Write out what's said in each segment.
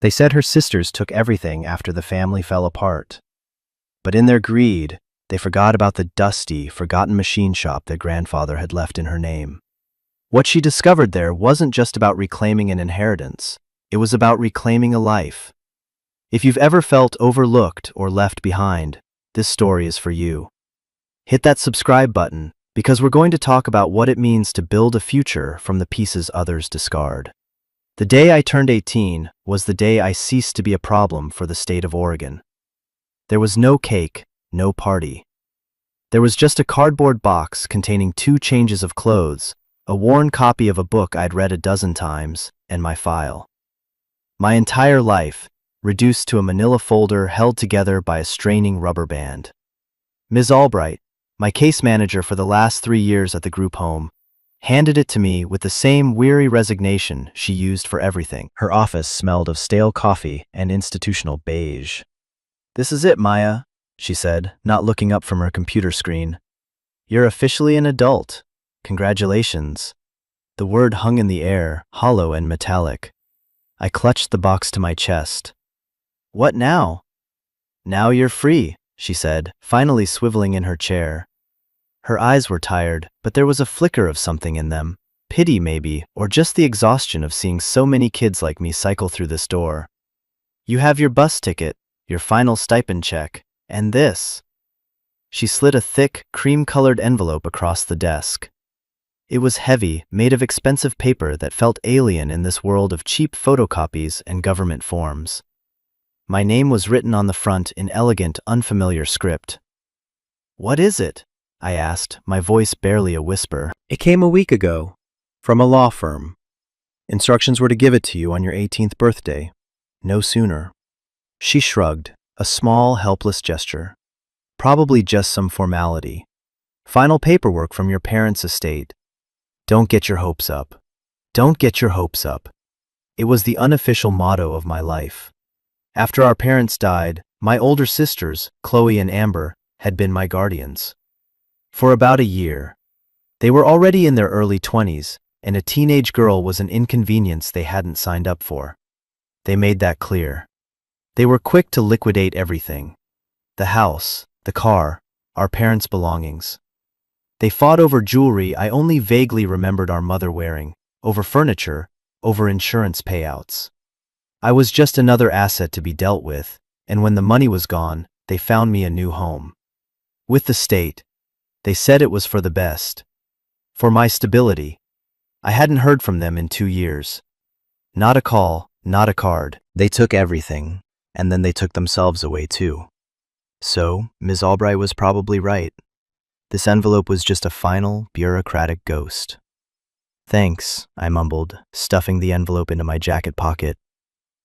They said her sisters took everything after the family fell apart. But in their greed, they forgot about the dusty, forgotten machine shop their grandfather had left in her name. What she discovered there wasn't just about reclaiming an inheritance. It was about reclaiming a life. If you've ever felt overlooked or left behind, this story is for you. Hit that subscribe button, because we're going to talk about what it means to build a future from the pieces others discard. The day I turned 18 was the day I ceased to be a problem for the state of Oregon. There was no cake, no party. There was just a cardboard box containing 2 changes of clothes, a worn copy of a book I'd read a dozen times, and my file. My entire life, reduced to a manila folder held together by a straining rubber band. Ms. Albright, my case manager for the last 3 years at the group home, handed it to me with the same weary resignation she used for everything. Her office smelled of stale coffee and institutional beige. "This is it, Maya," she said, not looking up from her computer screen. "You're officially an adult. Congratulations." The word hung in the air, hollow and metallic. I clutched the box to my chest. "What now?" "Now you're free," she said, finally swiveling in her chair. Her eyes were tired, but there was a flicker of something in them. Pity, maybe, or just the exhaustion of seeing so many kids like me cycle through this door. "You have your bus ticket, your final stipend check, and this." She slid a thick, cream-colored envelope across the desk. It was heavy, made of expensive paper that felt alien in this world of cheap photocopies and government forms. My name was written on the front in elegant, unfamiliar script. "What is it?" I asked, my voice barely a whisper. "It came a week ago, from a law firm. Instructions were to give it to you on your 18th birthday. No sooner." She shrugged, a small, helpless gesture. "Probably just some formality. Final paperwork from your parents' estate. Don't get your hopes up. Don't get your hopes up." It was the unofficial motto of my life. After our parents died, my older sisters, Chloe and Amber, had been my guardians. For about a year. They were already in their early 20s, and a teenage girl was an inconvenience they hadn't signed up for. They made that clear. They were quick to liquidate everything. The house, the car, our parents' belongings. They fought over jewelry I only vaguely remembered our mother wearing, over furniture, over insurance payouts. I was just another asset to be dealt with, and when the money was gone, they found me a new home. With the state. They said it was for the best. For my stability. I hadn't heard from them in 2 years. Not a call, not a card. They took everything, and then they took themselves away too. So, Ms. Albright was probably right. This envelope was just a final, bureaucratic ghost. "Thanks," I mumbled, stuffing the envelope into my jacket pocket.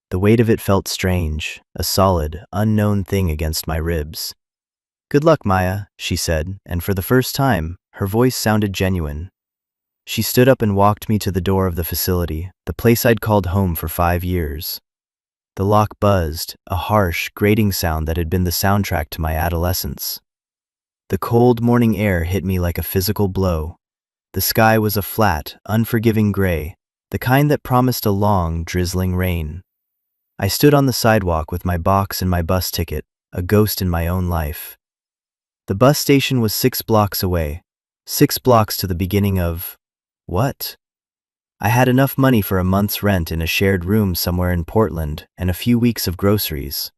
The weight of it felt strange, a solid, unknown thing against my ribs. "Good luck, Maya," she said, and for the first time, her voice sounded genuine. She stood up and walked me to the door of the facility, the place I'd called home for 5 years. The lock buzzed, a harsh, grating sound that had been the soundtrack to my adolescence. The cold morning air hit me like a physical blow. The sky was a flat, unforgiving gray, the kind that promised a long, drizzling rain. I stood on the sidewalk with my box and my bus ticket, a ghost in my own life. The bus station was 6 blocks away, 6 blocks to the beginning of... what? I had enough money for a month's rent in a shared room somewhere in Portland and a few weeks of groceries.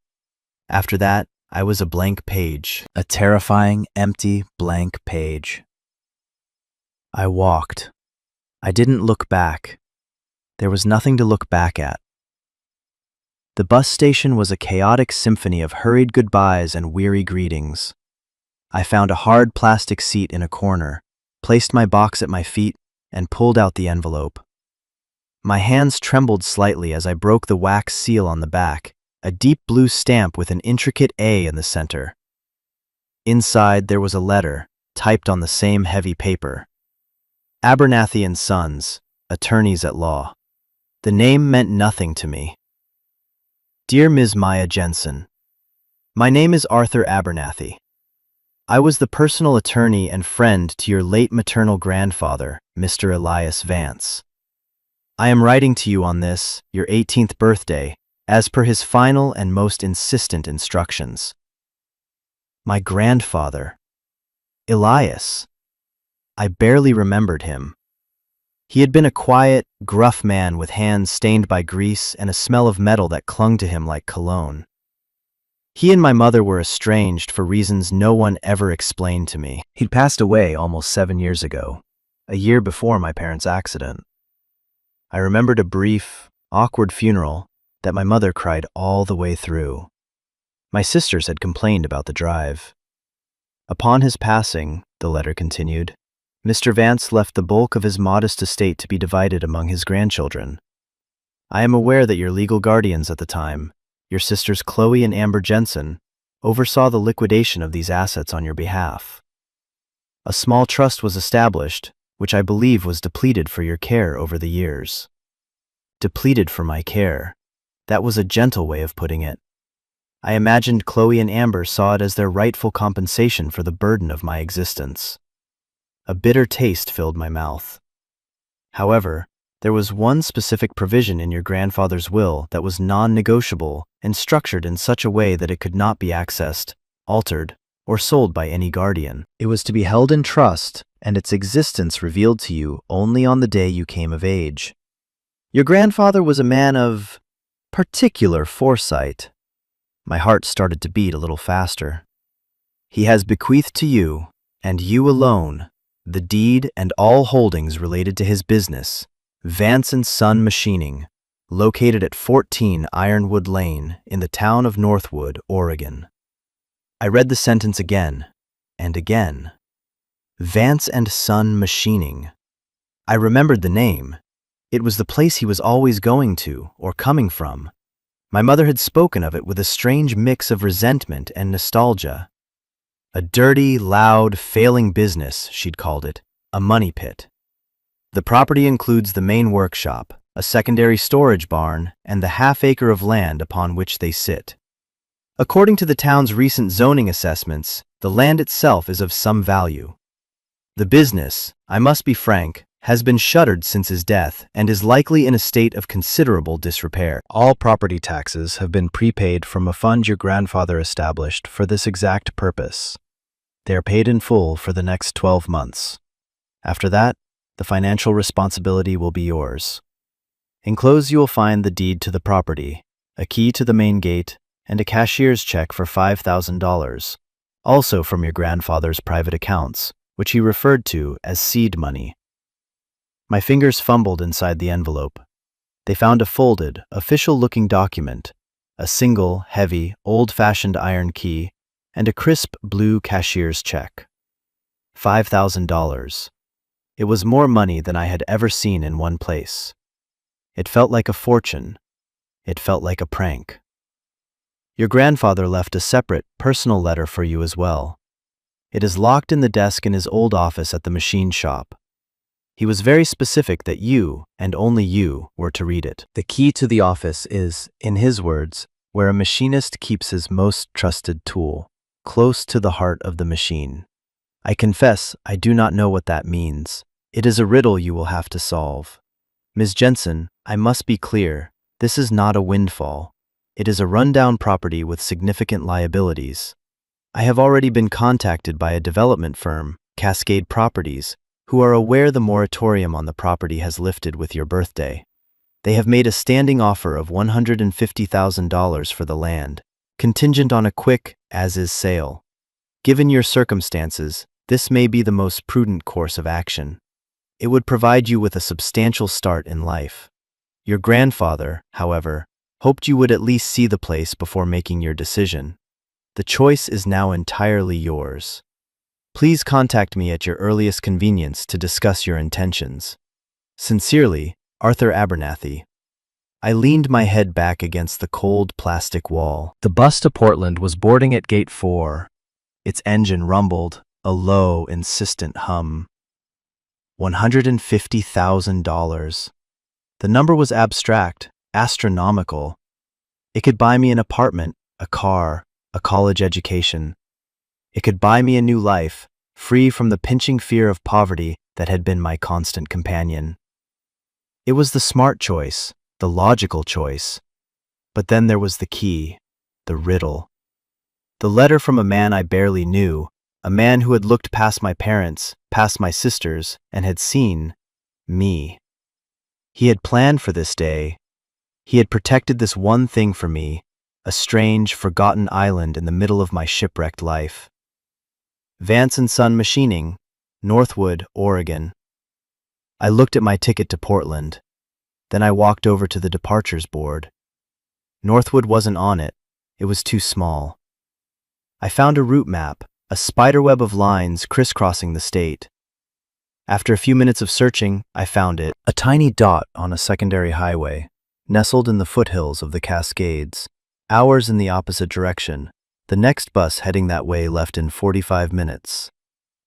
After that, I was a blank page. A terrifying, empty, blank page. I walked. I didn't look back. There was nothing to look back at. The bus station was a chaotic symphony of hurried goodbyes and weary greetings. I found a hard plastic seat in a corner, placed my box at my feet, and pulled out the envelope. My hands trembled slightly as I broke the wax seal on the back, a deep blue stamp with an intricate A in the center. Inside there was a letter, typed on the same heavy paper. Abernathy and Sons, attorneys at law. The name meant nothing to me. Dear Ms. Maya Jensen, my name is Arthur Abernathy. I was the personal attorney and friend to your late maternal grandfather, Mr. Elias Vance. I am writing to you on this, your 18th birthday, as per his final and most insistent instructions. My grandfather, Elias. I barely remembered him. He had been a quiet, gruff man with hands stained by grease and a smell of metal that clung to him like cologne. He and my mother were estranged for reasons no one ever explained to me. He'd passed away almost 7 years ago, a year before my parents' accident. I remembered a brief, awkward funeral that my mother cried all the way through. My sisters had complained about the drive. Upon his passing, the letter continued, Mr. Vance left the bulk of his modest estate to be divided among his grandchildren. I am aware that your legal guardians at the time, your sisters Chloe and Amber Jensen, oversaw the liquidation of these assets on your behalf. A small trust was established, which I believe was depleted for your care over the years. Depleted for my care. That was a gentle way of putting it. I imagined Chloe and Amber saw it as their rightful compensation for the burden of my existence. A bitter taste filled my mouth. However, there was one specific provision in your grandfather's will that was non-negotiable and structured in such a way that it could not be accessed, altered, or sold by any guardian. It was to be held in trust, and its existence revealed to you only on the day you came of age. Your grandfather was a man of particular foresight. My heart started to beat a little faster. He has bequeathed to you, and you alone, the deed and all holdings related to his business, Vance & Son Machining, located at 14 Ironwood Lane in the town of Northwood, Oregon. I read the sentence again and again. Vance & Son Machining. I remembered the name. It was the place he was always going to or coming from. My mother had spoken of it with a strange mix of resentment and nostalgia. A dirty, loud, failing business, she'd called it, a money pit. The property includes the main workshop, a secondary storage barn, and the half-acre of land upon which they sit. According to the town's recent zoning assessments, the land itself is of some value. The business, I must be frank, has been shuttered since his death and is likely in a state of considerable disrepair. All property taxes have been prepaid from a fund your grandfather established for this exact purpose. They are paid in full for the next 12 months. After that, the financial responsibility will be yours. Enclosed you will find the deed to the property, a key to the main gate, and a cashier's check for $5,000, also from your grandfather's private accounts, which he referred to as seed money. My fingers fumbled inside the envelope. They found a folded, official-looking document, a single, heavy, old-fashioned iron key, and a crisp blue cashier's check. $5,000. It was more money than I had ever seen in one place. It felt like a fortune. It felt like a prank. Your grandfather left a separate, personal letter for you as well. It is locked in the desk in his old office at the machine shop. He was very specific that you, and only you, were to read it. The key to the office is, in his words, where a machinist keeps his most trusted tool, close to the heart of the machine. I confess I do not know what that means. It is a riddle you will have to solve. Ms. Jensen, I must be clear, this is not a windfall. It is a rundown property with significant liabilities. I have already been contacted by a development firm, Cascade Properties, who are aware the moratorium on the property has lifted with your birthday. They have made a standing offer of $150,000 for the land, contingent on a quick, as-is sale. Given your circumstances, this may be the most prudent course of action. It would provide you with a substantial start in life. Your grandfather, however, hoped you would at least see the place before making your decision. The choice is now entirely yours. Please contact me at your earliest convenience to discuss your intentions. Sincerely, Arthur Abernathy. I leaned my head back against the cold plastic wall. The bus to Portland was boarding at Gate 4. Its engine rumbled, a low, insistent hum. $150,000. The number was abstract, astronomical. It could buy me an apartment, a car, a college education. It could buy me a new life, free from the pinching fear of poverty that had been my constant companion. It was the smart choice, the logical choice. But then there was the key, the riddle. The letter from a man I barely knew, a man who had looked past my parents, past my sisters, and had seen me. He had planned for this day. He had protected this one thing for me, a strange, forgotten island in the middle of my shipwrecked life. Vance & Son Machining, Northwood, Oregon. I looked at my ticket to Portland. Then I walked over to the departures board. Northwood wasn't on it. It was too small. I found a route map, a spiderweb of lines crisscrossing the state. After a few minutes of searching, I found it, a tiny dot on a secondary highway, nestled in the foothills of the Cascades, hours in the opposite direction. The next bus heading that way left in 45 minutes.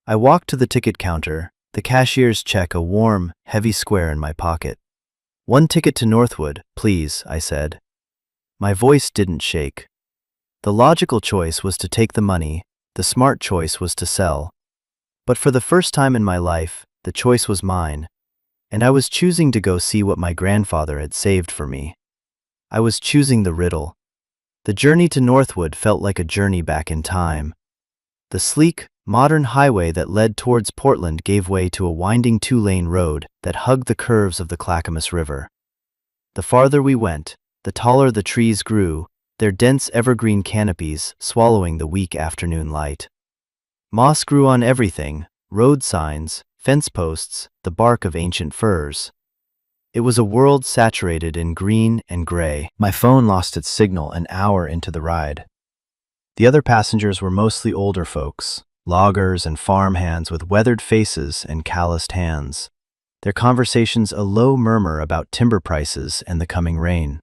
I walked to the ticket counter, the cashier's check a warm, heavy square in my pocket. "One ticket to Northwood, please," I said. My voice didn't shake. The logical choice was to take the money, the smart choice was to sell. But for the first time in my life, the choice was mine, and I was choosing to go see what my grandfather had saved for me. I was choosing the riddle. The journey to Northwood felt like a journey back in time. The sleek, modern highway that led towards Portland gave way to a winding two-lane road that hugged the curves of the Clackamas River. The farther we went, the taller the trees grew, their dense evergreen canopies swallowing the weak afternoon light. Moss grew on everything, road signs, fence posts, the bark of ancient firs. It was a world saturated in green and gray. My phone lost its signal an hour into the ride. The other passengers were mostly older folks, loggers and farmhands with weathered faces and calloused hands. Their conversations a low murmur about timber prices and the coming rain.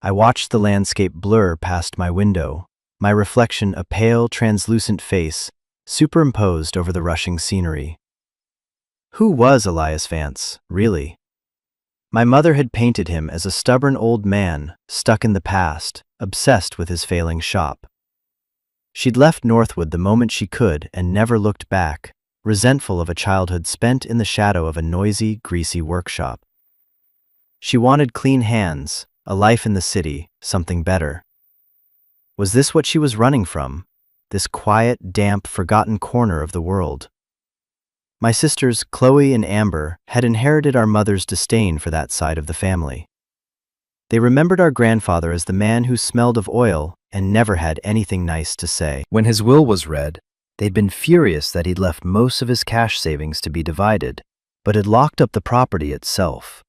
I watched the landscape blur past my window, my reflection a pale, translucent face superimposed over the rushing scenery. Who was Elias Vance, really? My mother had painted him as a stubborn old man, stuck in the past, obsessed with his failing shop. She'd left Northwood the moment she could and never looked back, resentful of a childhood spent in the shadow of a noisy, greasy workshop. She wanted clean hands, a life in the city, something better. Was this what she was running from? This quiet, damp, forgotten corner of the world? My sisters, Chloe and Amber, had inherited our mother's disdain for that side of the family. They remembered our grandfather as the man who smelled of oil and never had anything nice to say. When his will was read, they'd been furious that he'd left most of his cash savings to be divided, but had locked up the property itself.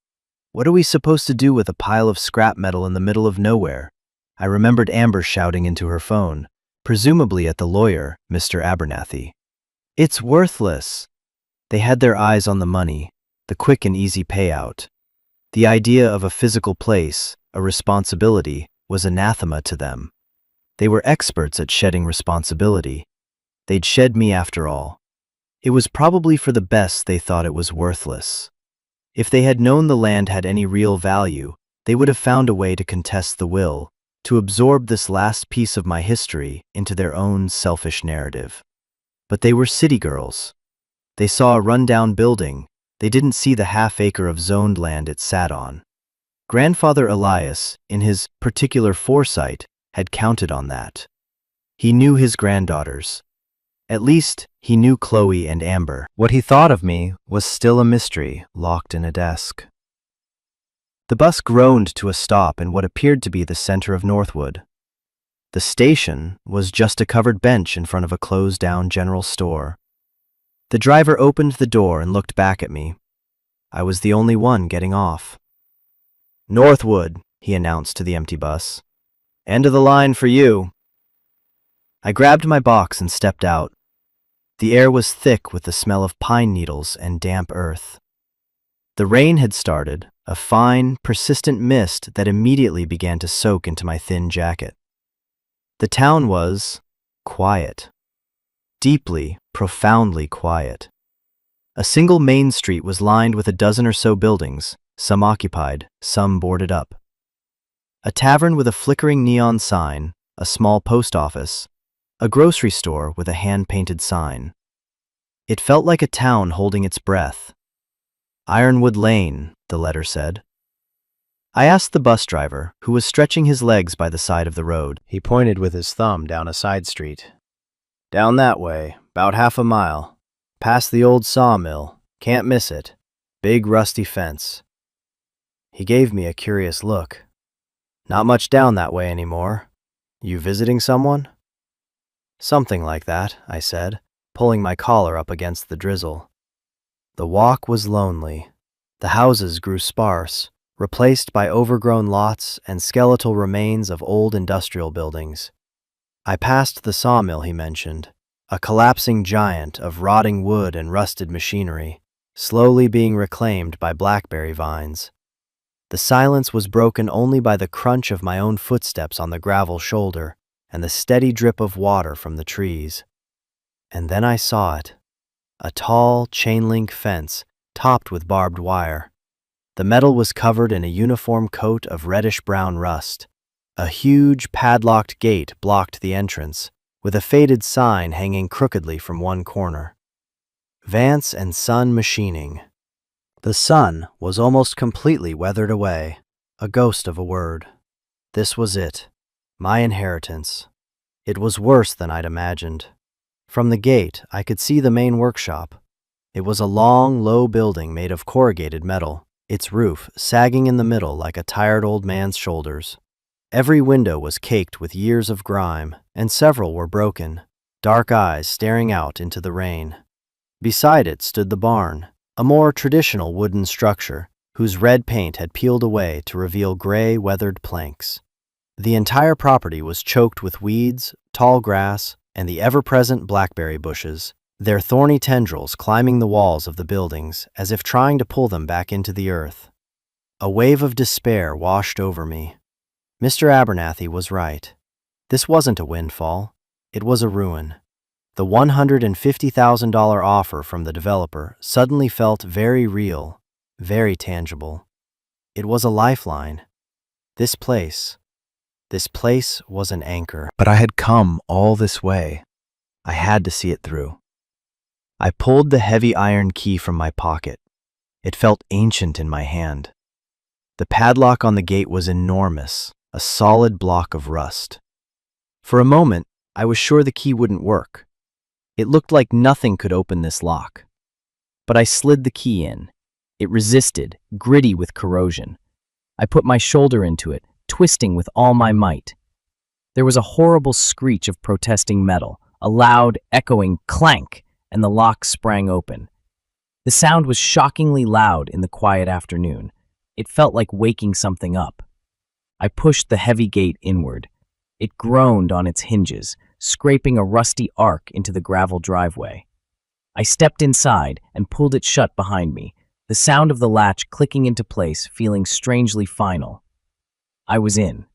What are we supposed to do with a pile of scrap metal in the middle of nowhere? I remembered Amber shouting into her phone, presumably at the lawyer, Mr. Abernathy. "It's worthless." They had their eyes on the money, the quick and easy payout. The idea of a physical place, a responsibility, was anathema to them. They were experts at shedding responsibility. They'd shed me after all. It was probably for the best they thought it was worthless. If they had known the land had any real value, they would have found a way to contest the will, to absorb this last piece of my history into their own selfish narrative. But they were city girls. They saw a rundown building. They didn't see the half-acre of zoned land it sat on. Grandfather Elias, in his particular foresight, had counted on that. He knew his granddaughters. At least, he knew Chloe and Amber. What he thought of me was still a mystery, locked in a desk. The bus groaned to a stop in what appeared to be the center of Northwood. The station was just a covered bench in front of a closed-down general store. The driver opened the door and looked back at me. I was the only one getting off. "Northwood," he announced to the empty bus. "End of the line for you." I grabbed my box and stepped out. The air was thick with the smell of pine needles and damp earth. The rain had started, a fine, persistent mist that immediately began to soak into my thin jacket. The town was quiet. Deeply, profoundly quiet. A single main street was lined with a dozen or so buildings, some occupied, some boarded up. A tavern with a flickering neon sign, a small post office, a grocery store with a hand-painted sign. It felt like a town holding its breath. "Ironwood Lane," the letter said. I asked the bus driver, who was stretching his legs by the side of the road. He pointed with his thumb down a side street. "Down that way, about half a mile. Past the old sawmill. Can't miss it. Big rusty fence." He gave me a curious look. "Not much down that way anymore. You visiting someone?" "Something like that," I said, pulling my collar up against the drizzle. The walk was lonely. The houses grew sparse, replaced by overgrown lots and skeletal remains of old industrial buildings. I passed the sawmill he mentioned, a collapsing giant of rotting wood and rusted machinery, slowly being reclaimed by blackberry vines. The silence was broken only by the crunch of my own footsteps on the gravel shoulder and the steady drip of water from the trees. And then I saw it, a tall chain-link fence topped with barbed wire. The metal was covered in a uniform coat of reddish-brown rust. A huge, padlocked gate blocked the entrance, with a faded sign hanging crookedly from one corner. Vance and Son Machining. The sun was almost completely weathered away, a ghost of a word. This was it, my inheritance. It was worse than I'd imagined. From the gate, I could see the main workshop. It was a long, low building made of corrugated metal, its roof sagging in the middle like a tired old man's shoulders. Every window was caked with years of grime, and several were broken, dark eyes staring out into the rain. Beside it stood the barn, a more traditional wooden structure whose red paint had peeled away to reveal gray, weathered planks. The entire property was choked with weeds, tall grass, and the ever-present blackberry bushes, their thorny tendrils climbing the walls of the buildings as if trying to pull them back into the earth. A wave of despair washed over me. Mr. Abernathy was right. This wasn't a windfall. It was a ruin. The $150,000 offer from the developer suddenly felt very real, very tangible. It was a lifeline. This place was an anchor. But I had come all this way. I had to see it through. I pulled the heavy iron key from my pocket. It felt ancient in my hand. The padlock on the gate was enormous, a solid block of rust. For a moment, I was sure the key wouldn't work. It looked like nothing could open this lock. But I slid the key in. It resisted, gritty with corrosion. I put my shoulder into it, twisting with all my might. There was a horrible screech of protesting metal, a loud, echoing clank, and the lock sprang open. The sound was shockingly loud in the quiet afternoon. It felt like waking something up. I pushed the heavy gate inward. It groaned on its hinges, scraping a rusty arc into the gravel driveway. I stepped inside and pulled it shut behind me, the sound of the latch clicking into place feeling strangely final. I was in.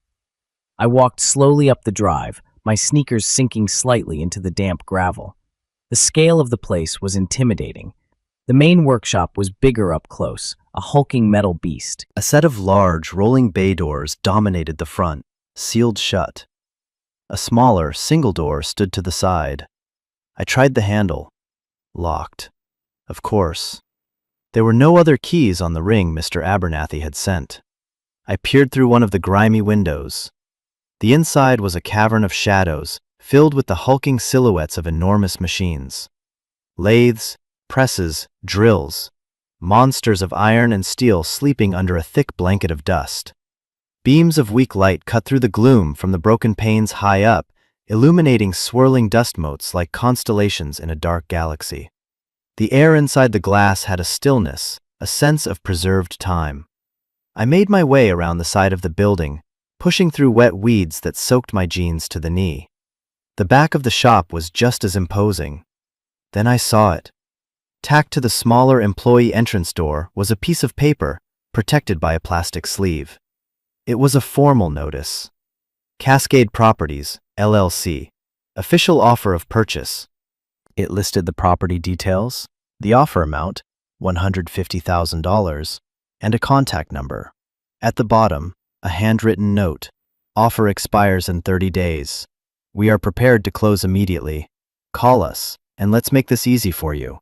I walked slowly up the drive, my sneakers sinking slightly into the damp gravel. The scale of the place was intimidating. The main workshop was bigger up close, a hulking metal beast. A set of large, rolling bay doors dominated the front, sealed shut. A smaller, single door stood to the side. I tried the handle. Locked. Of course. There were no other keys on the ring Mr. Abernathy had sent. I peered through one of the grimy windows. The inside was a cavern of shadows, filled with the hulking silhouettes of enormous machines. Lathes, presses, drills. Monsters of iron and steel sleeping under a thick blanket of dust. Beams of weak light cut through the gloom from the broken panes high up, illuminating swirling dust motes like constellations in a dark galaxy. The air inside the glass had a stillness, a sense of preserved time. I made my way around the side of the building, pushing through wet weeds that soaked my jeans to the knee. The back of the shop was just as imposing. Then I saw it. Tacked to the smaller employee entrance door was a piece of paper, protected by a plastic sleeve. It was a formal notice. Cascade Properties, LLC. Official offer of purchase. It listed the property details, the offer amount, $150,000, and a contact number. At the bottom, a handwritten note. Offer expires in 30 days. We are prepared to close immediately. Call us, and let's make this easy for you.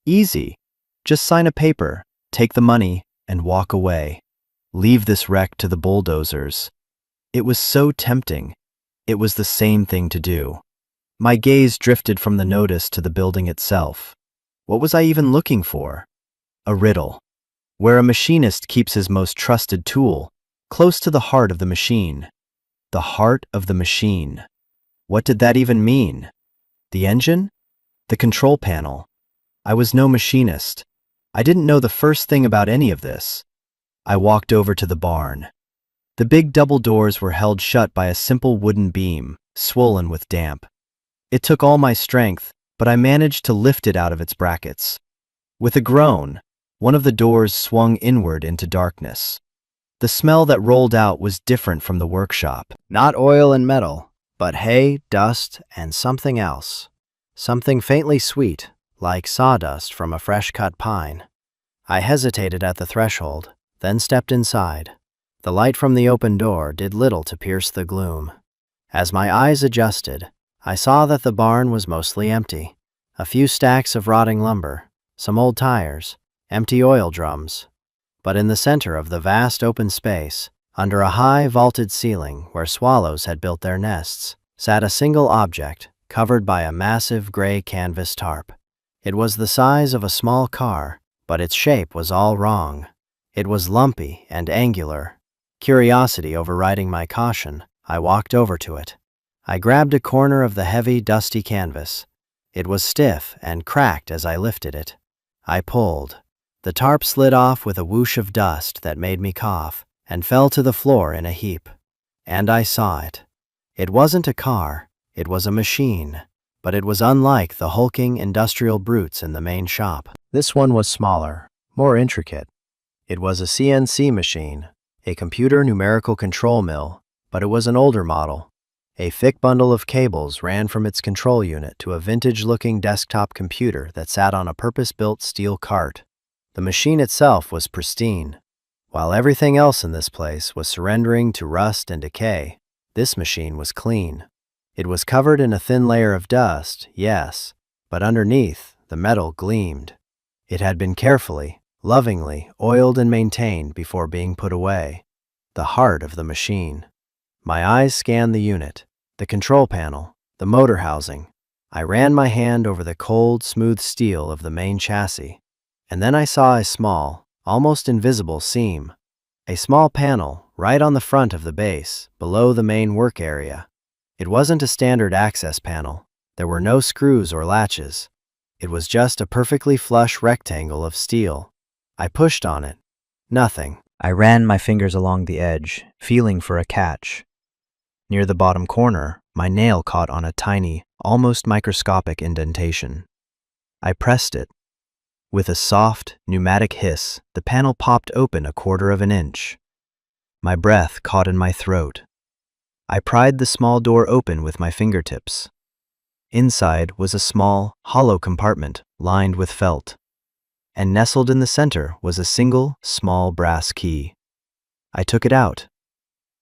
Easy. Just sign a paper, take the money, and walk away. Leave this wreck to the bulldozers. It was so tempting. It was the same thing to do. My gaze drifted from the notice to the building itself. What was I even looking for? A riddle. Where a machinist keeps his most trusted tool, close to the heart of the machine. The heart of the machine. What did that even mean? The engine? The control panel? I was no machinist. I didn't know the first thing about any of this. I walked over to the barn. The big double doors were held shut by a simple wooden beam, swollen with damp. It took all my strength, but I managed to lift it out of its brackets. With a groan, one of the doors swung inward into darkness. The smell that rolled out was different from the workshop. Not oil and metal, but hay, dust, and something else. Something faintly sweet, like sawdust from a fresh-cut pine. I hesitated at the threshold, then stepped inside. The light from the open door did little to pierce the gloom. As my eyes adjusted, I saw that the barn was mostly empty. A few stacks of rotting lumber, some old tires, empty oil drums. But in the center of the vast open space, under a high vaulted ceiling where swallows had built their nests, sat a single object covered by a massive gray canvas tarp. It was the size of a small car, but its shape was all wrong. It was lumpy and angular. Curiosity overriding my caution, I walked over to it. I grabbed a corner of the heavy, dusty canvas. It was stiff and cracked as I lifted it. I pulled. The tarp slid off with a whoosh of dust that made me cough and fell to the floor in a heap. And I saw it. It wasn't a car, it was a machine, but it was unlike the hulking industrial brutes in the main shop. This one was smaller, more intricate. It was a CNC machine, a computer numerical control mill, but it was an older model. A thick bundle of cables ran from its control unit to a vintage-looking desktop computer that sat on a purpose-built steel cart. The machine itself was pristine. While everything else in this place was surrendering to rust and decay, this machine was clean. It was covered in a thin layer of dust, yes, but underneath, the metal gleamed. It had been carefully, lovingly oiled and maintained before being put away. The heart of the machine. My eyes scanned the unit, the control panel, the motor housing. I ran my hand over the cold, smooth steel of the main chassis, and then I saw a small, almost invisible seam. A small panel right on the front of the base, below the main work area. It wasn't a standard access panel. There were no screws or latches. It was just a perfectly flush rectangle of steel. I pushed on it. Nothing. I ran my fingers along the edge, feeling for a catch. Near the bottom corner, my nail caught on a tiny, almost microscopic indentation. I pressed it. With a soft, pneumatic hiss, the panel popped open 1/4 of an inch. My breath caught in my throat. I pried the small door open with my fingertips. Inside was a small, hollow compartment lined with felt, and nestled in the center was a single, small brass key. I took it out.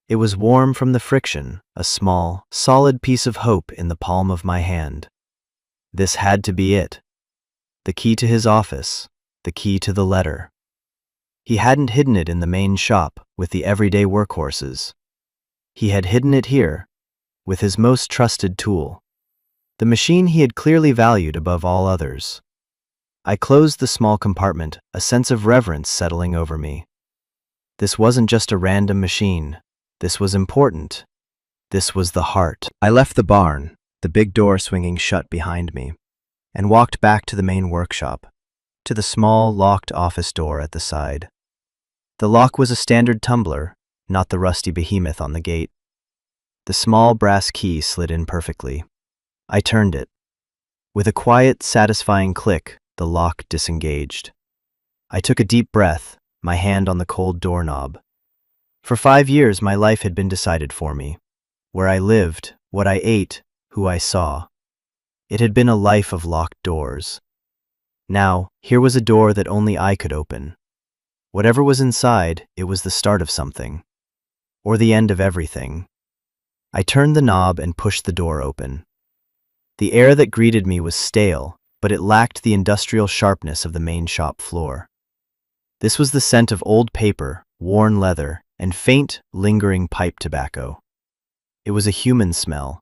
It was warm from the friction, a small, solid piece of hope in the palm of my hand. This had to be it. The key to his office, the key to the letter. He hadn't hidden it in the main shop with the everyday workhorses. He had hidden it here, with his most trusted tool, the machine he had clearly valued above all others. I closed the small compartment, a sense of reverence settling over me. This wasn't just a random machine. This was important. This was the heart. I left the barn, the big door swinging shut behind me, and walked back to the main workshop, to the small, locked office door at the side. The lock was a standard tumbler, not the rusty behemoth on the gate. The small brass key slid in perfectly. I turned it. With a quiet, satisfying click, the lock disengaged. I took a deep breath, my hand on the cold doorknob. For 5 years, my life had been decided for me. Where I lived, what I ate, who I saw. It had been a life of locked doors. Now, here was a door that only I could open. Whatever was inside, it was the start of something. Or the end of everything. I turned the knob and pushed the door open. The air that greeted me was stale, but it lacked the industrial sharpness of the main shop floor. This was the scent of old paper, worn leather, and faint, lingering pipe tobacco. It was a human smell.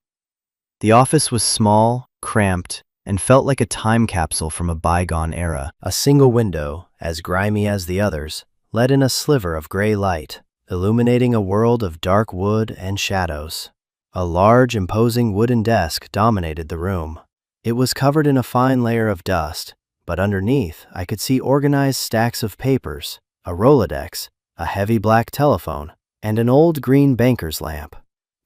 The office was small, cramped, and felt like a time capsule from a bygone era. A single window, as grimy as the others, let in a sliver of gray light, illuminating a world of dark wood and shadows. A large, imposing wooden desk dominated the room. It was covered in a fine layer of dust, but underneath I could see organized stacks of papers, a Rolodex, a heavy black telephone, and an old green banker's lamp.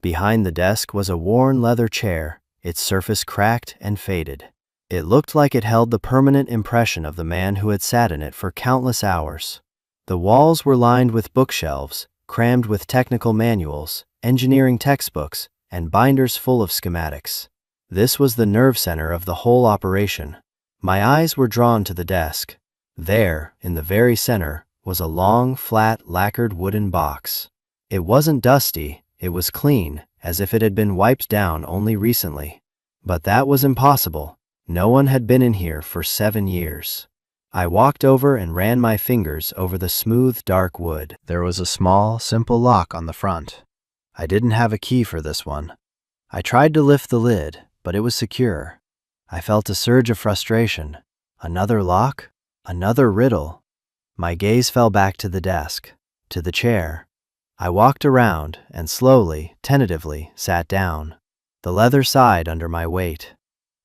Behind the desk was a worn leather chair, its surface cracked and faded. It looked like it held the permanent impression of the man who had sat in it for countless hours. The walls were lined with bookshelves, crammed with technical manuals, engineering textbooks, and binders full of schematics. This was the nerve center of the whole operation. My eyes were drawn to the desk. There, in the very center, was a long, flat, lacquered wooden box. It wasn't dusty, it was clean, as if it had been wiped down only recently. But that was impossible. No one had been in here for 7 years. I walked over and ran my fingers over the smooth, dark wood. There was a small, simple lock on the front. I didn't have a key for this one. I tried to lift the lid, but it was secure. I felt a surge of frustration. Another lock? Another riddle. My gaze fell back to the desk, to the chair. I walked around and slowly, tentatively, sat down. The leather sighed under my weight.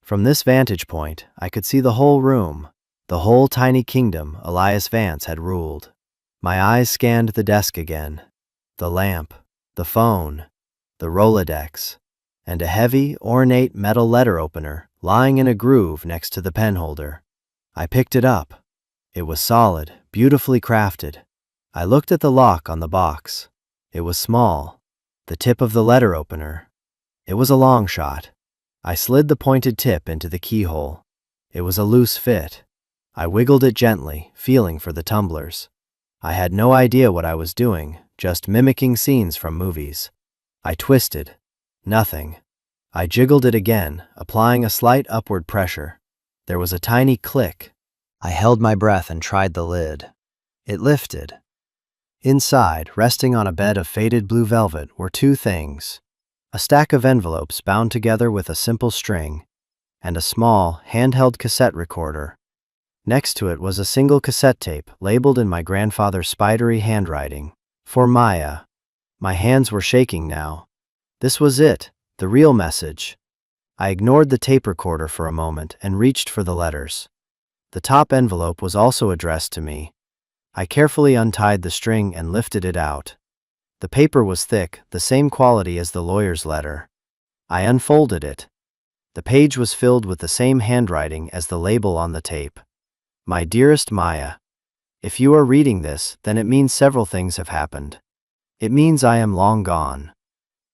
From this vantage point, I could see the whole room, the whole tiny kingdom Elias Vance had ruled. My eyes scanned the desk again. The lamp, the phone, the Rolodex, and a heavy, ornate metal letter opener lying in a groove next to the pen holder. I picked it up. It was solid, beautifully crafted. I looked at the lock on the box. It was small. The tip of the letter opener. It was a long shot. I slid the pointed tip into the keyhole. It was a loose fit. I wiggled it gently, feeling for the tumblers. I had no idea what I was doing, just mimicking scenes from movies. I twisted. Nothing. I jiggled it again, applying a slight upward pressure. There was a tiny click. I held my breath and tried the lid. It lifted. Inside, resting on a bed of faded blue velvet, were 2 things: a stack of envelopes bound together with a simple string, and a small, handheld cassette recorder. Next to it was a single cassette tape labeled in my grandfather's spidery handwriting, "For Maya." My hands were shaking now. This was it, the real message. I ignored the tape recorder for a moment and reached for the letters. The top envelope was also addressed to me. I carefully untied the string and lifted it out. The paper was thick, the same quality as the lawyer's letter. I unfolded it. The page was filled with the same handwriting as the label on the tape. "My dearest Maya, if you are reading this, then it means several things have happened. It means I am long gone.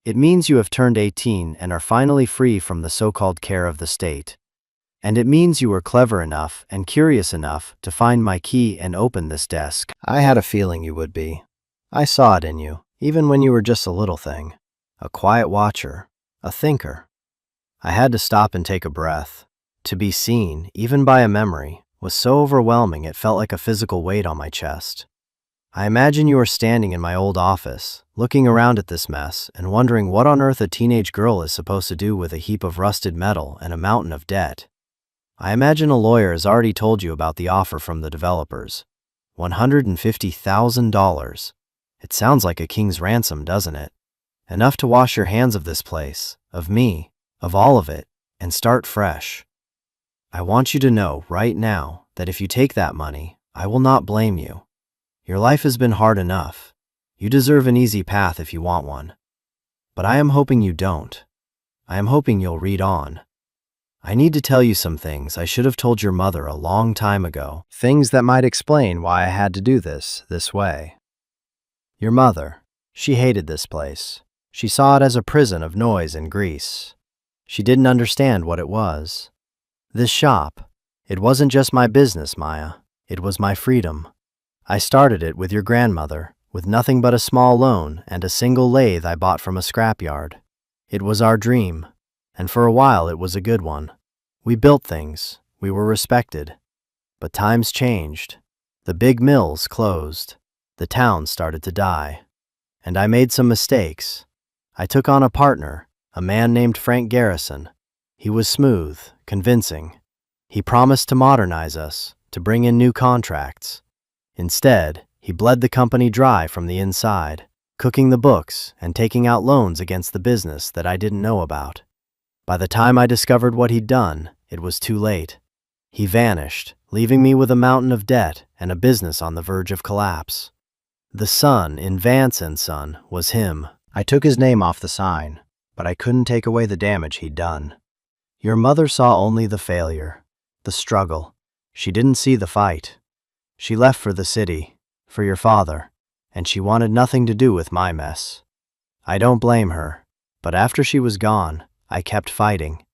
It means you have turned 18 and are finally free from the so-called care of the state. And it means you were clever enough and curious enough to find my key and open this desk. I had a feeling you would be. I saw it in you, even when you were just a little thing. A quiet watcher, a thinker. I had to stop and take a breath. To be seen, even by a memory, was so overwhelming it felt like a physical weight on my chest. I imagine you are standing in my old office, looking around at this mess and wondering what on earth a teenage girl is supposed to do with a heap of rusted metal and a mountain of debt. I imagine a lawyer has already told you about the offer from the developers. $150,000. It sounds like a king's ransom, doesn't it? Enough to wash your hands of this place, of me, of all of it, and start fresh. I want you to know right now that if you take that money, I will not blame you. Your life has been hard enough. You deserve an easy path if you want one. But I am hoping you don't. I am hoping you'll read on. I need to tell you some things I should have told your mother a long time ago. Things that might explain why I had to do this way. Your mother, she hated this place. She saw it as a prison of noise and grease. She didn't understand what it was. This shop, it wasn't just my business, Maya. It was my freedom. I started it with your grandmother, with nothing but a small loan and a single lathe I bought from a scrapyard. It was our dream, and for a while it was a good one. We built things, we were respected. But times changed. The big mills closed. The town started to die. And I made some mistakes. I took on a partner, a man named Frank Garrison. He was smooth, convincing. He promised to modernize us, to bring in new contracts. Instead, he bled the company dry from the inside, cooking the books and taking out loans against the business that I didn't know about. By the time I discovered what he'd done, it was too late. He vanished, leaving me with a mountain of debt and a business on the verge of collapse. The son in Vance & Son was him. I took his name off the sign, but I couldn't take away the damage he'd done. Your mother saw only the failure, the struggle. She didn't see the fight. She left for the city, for your father, and she wanted nothing to do with my mess. I don't blame her, but after she was gone, I kept fighting.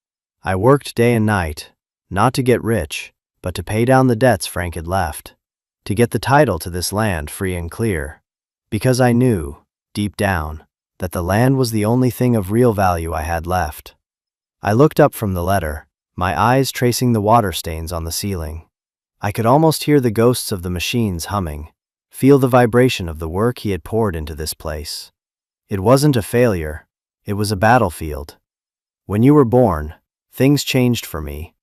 I worked day and night, not to get rich, but to pay down the debts Frank had left, to get the title to this land free and clear, because I knew, deep down, that the land was the only thing of real value I had left. I looked up from the letter, my eyes tracing the water stains on the ceiling. I could almost hear the ghosts of the machines humming, feel the vibration of the work he had poured into this place. It wasn't a failure, it was a battlefield. When you were born, things changed for me.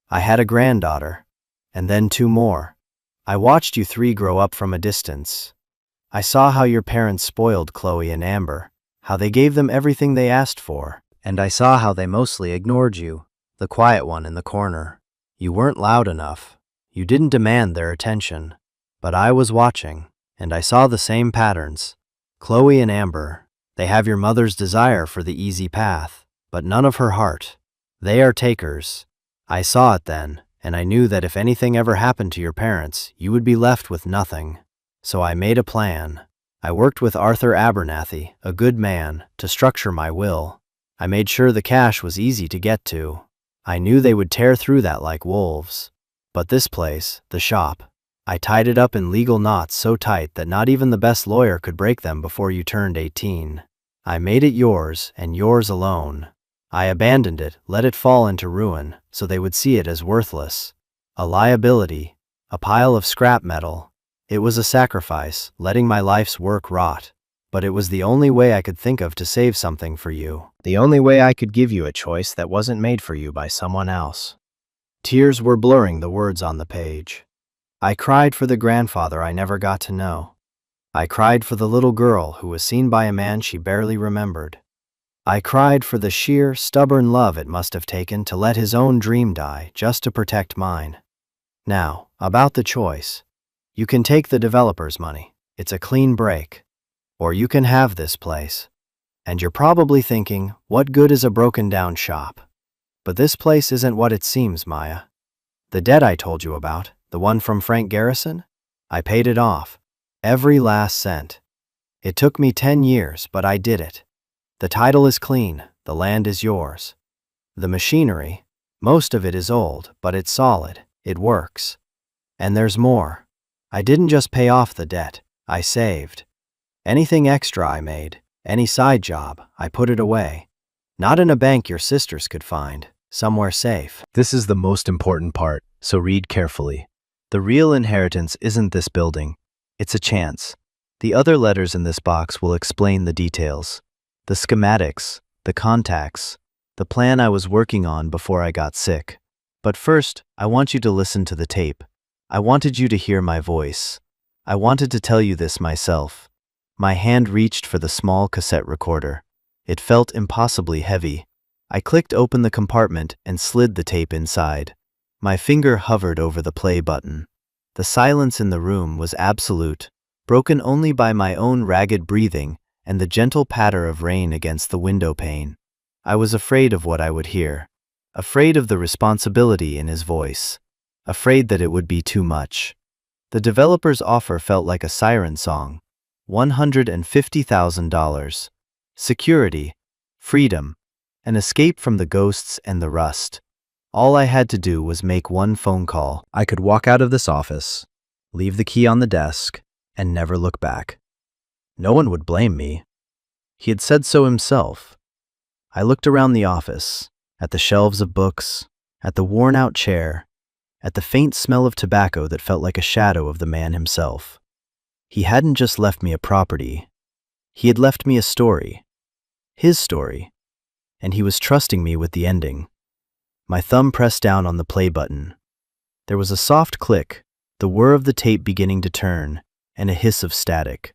I had a granddaughter, and then 2 more. I watched you 3 grow up from a distance. I saw how your parents spoiled Chloe and Amber, how they gave them everything they asked for, and I saw how they mostly ignored you, the quiet one in the corner. You weren't loud enough. You didn't demand their attention. But I was watching, and I saw the same patterns. Chloe and Amber, they have your mother's desire for the easy path, but none of her heart. They are takers. I saw it then, and I knew that if anything ever happened to your parents, you would be left with nothing. So I made a plan. I worked with Arthur Abernathy, a good man, to structure my will. I made sure the cash was easy to get to. I knew they would tear through that like wolves. But this place, the shop, I tied it up in legal knots so tight that not even the best lawyer could break them before you turned 18. I made it yours, and yours alone. I abandoned it, let it fall into ruin, so they would see it as worthless. A liability, a pile of scrap metal. It was a sacrifice, letting my life's work rot. But it was the only way I could think of to save something for you. The only way I could give you a choice that wasn't made for you by someone else. Tears were blurring the words on the page. I cried for the grandfather I never got to know. I cried for the little girl who was seen by a man she barely remembered. I cried for the sheer, stubborn love it must have taken to let his own dream die just to protect mine. Now, about the choice. You can take the developer's money. It's a clean break. Or you can have this place. And you're probably thinking, what good is a broken-down shop? But this place isn't what it seems, Maya. The debt I told you about, the one from Frank Garrison, I paid it off. Every last cent. It took me 10 years, but I did it. The title is clean, the land is yours. The machinery, most of it is old, but it's solid, it works. And there's more. I didn't just pay off the debt, I saved. Anything extra I made, any side job, I put it away. Not in a bank your sisters could find, somewhere safe. This is the most important part, so read carefully. The real inheritance isn't this building. It's a chance. The other letters in this box will explain the details. The schematics, the contacts, the plan I was working on before I got sick. But first, I want you to listen to the tape. I wanted you to hear my voice. I wanted to tell you this myself. My hand reached for the small cassette recorder. It felt impossibly heavy. I clicked open the compartment and slid the tape inside. My finger hovered over the play button. The silence in the room was absolute, broken only by my own ragged breathing and the gentle patter of rain against the window pane. I was afraid of what I would hear, afraid of the responsibility in his voice, afraid that it would be too much. The developer's offer felt like a siren song. $150,000. Security, freedom, an escape from the ghosts and the rust. All I had to do was make one phone call. I could walk out of this office, leave the key on the desk, and never look back. No one would blame me. He had said so himself. I looked around the office, at the shelves of books, at the worn-out chair, at the faint smell of tobacco that felt like a shadow of the man himself. He hadn't just left me a property. He had left me a story. His story. And he was trusting me with the ending. My thumb pressed down on the play button. There was a soft click, the whir of the tape beginning to turn, and a hiss of static.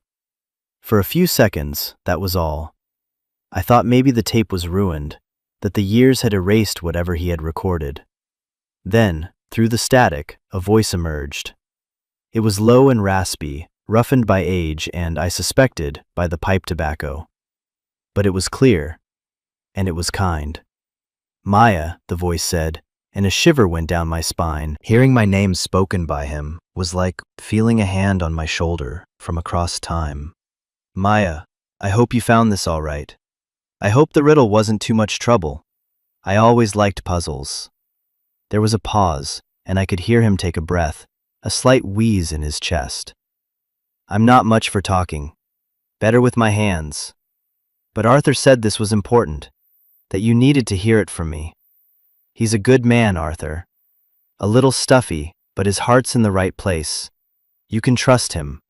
For a few seconds, that was all. I thought maybe the tape was ruined, that the years had erased whatever he had recorded. Then, through the static, a voice emerged. It was low and raspy, roughened by age and, I suspected, by the pipe tobacco. But it was clear, and it was kind. "Maya," the voice said, and a shiver went down my spine. Hearing my name spoken by him was like feeling a hand on my shoulder from across time. "Maya, I hope you found this all right. I hope the riddle wasn't too much trouble. I always liked puzzles." There was a pause, and I could hear him take a breath, a slight wheeze in his chest. "I'm not much for talking. Better with my hands. But Arthur said this was important, that you needed to hear it from me. He's a good man, Arthur. A little stuffy, but his heart's in the right place. You can trust him."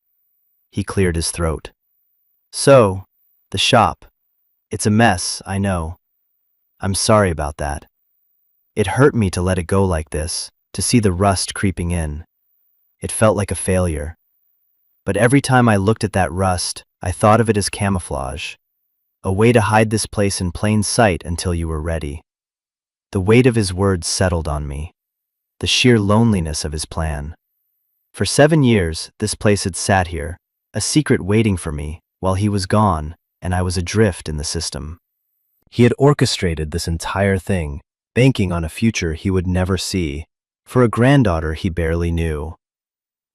He cleared his throat. "So, the shop. It's a mess, I know. I'm sorry about that. It hurt me to let it go like this, to see the rust creeping in. It felt like a failure. But every time I looked at that rust, I thought of it as camouflage. A way to hide this place in plain sight until you were ready." The weight of his words settled on me. The sheer loneliness of his plan. For 7 years, this place had sat here, a secret waiting for me, while he was gone, and I was adrift in the system. He had orchestrated this entire thing, banking on a future he would never see, for a granddaughter he barely knew.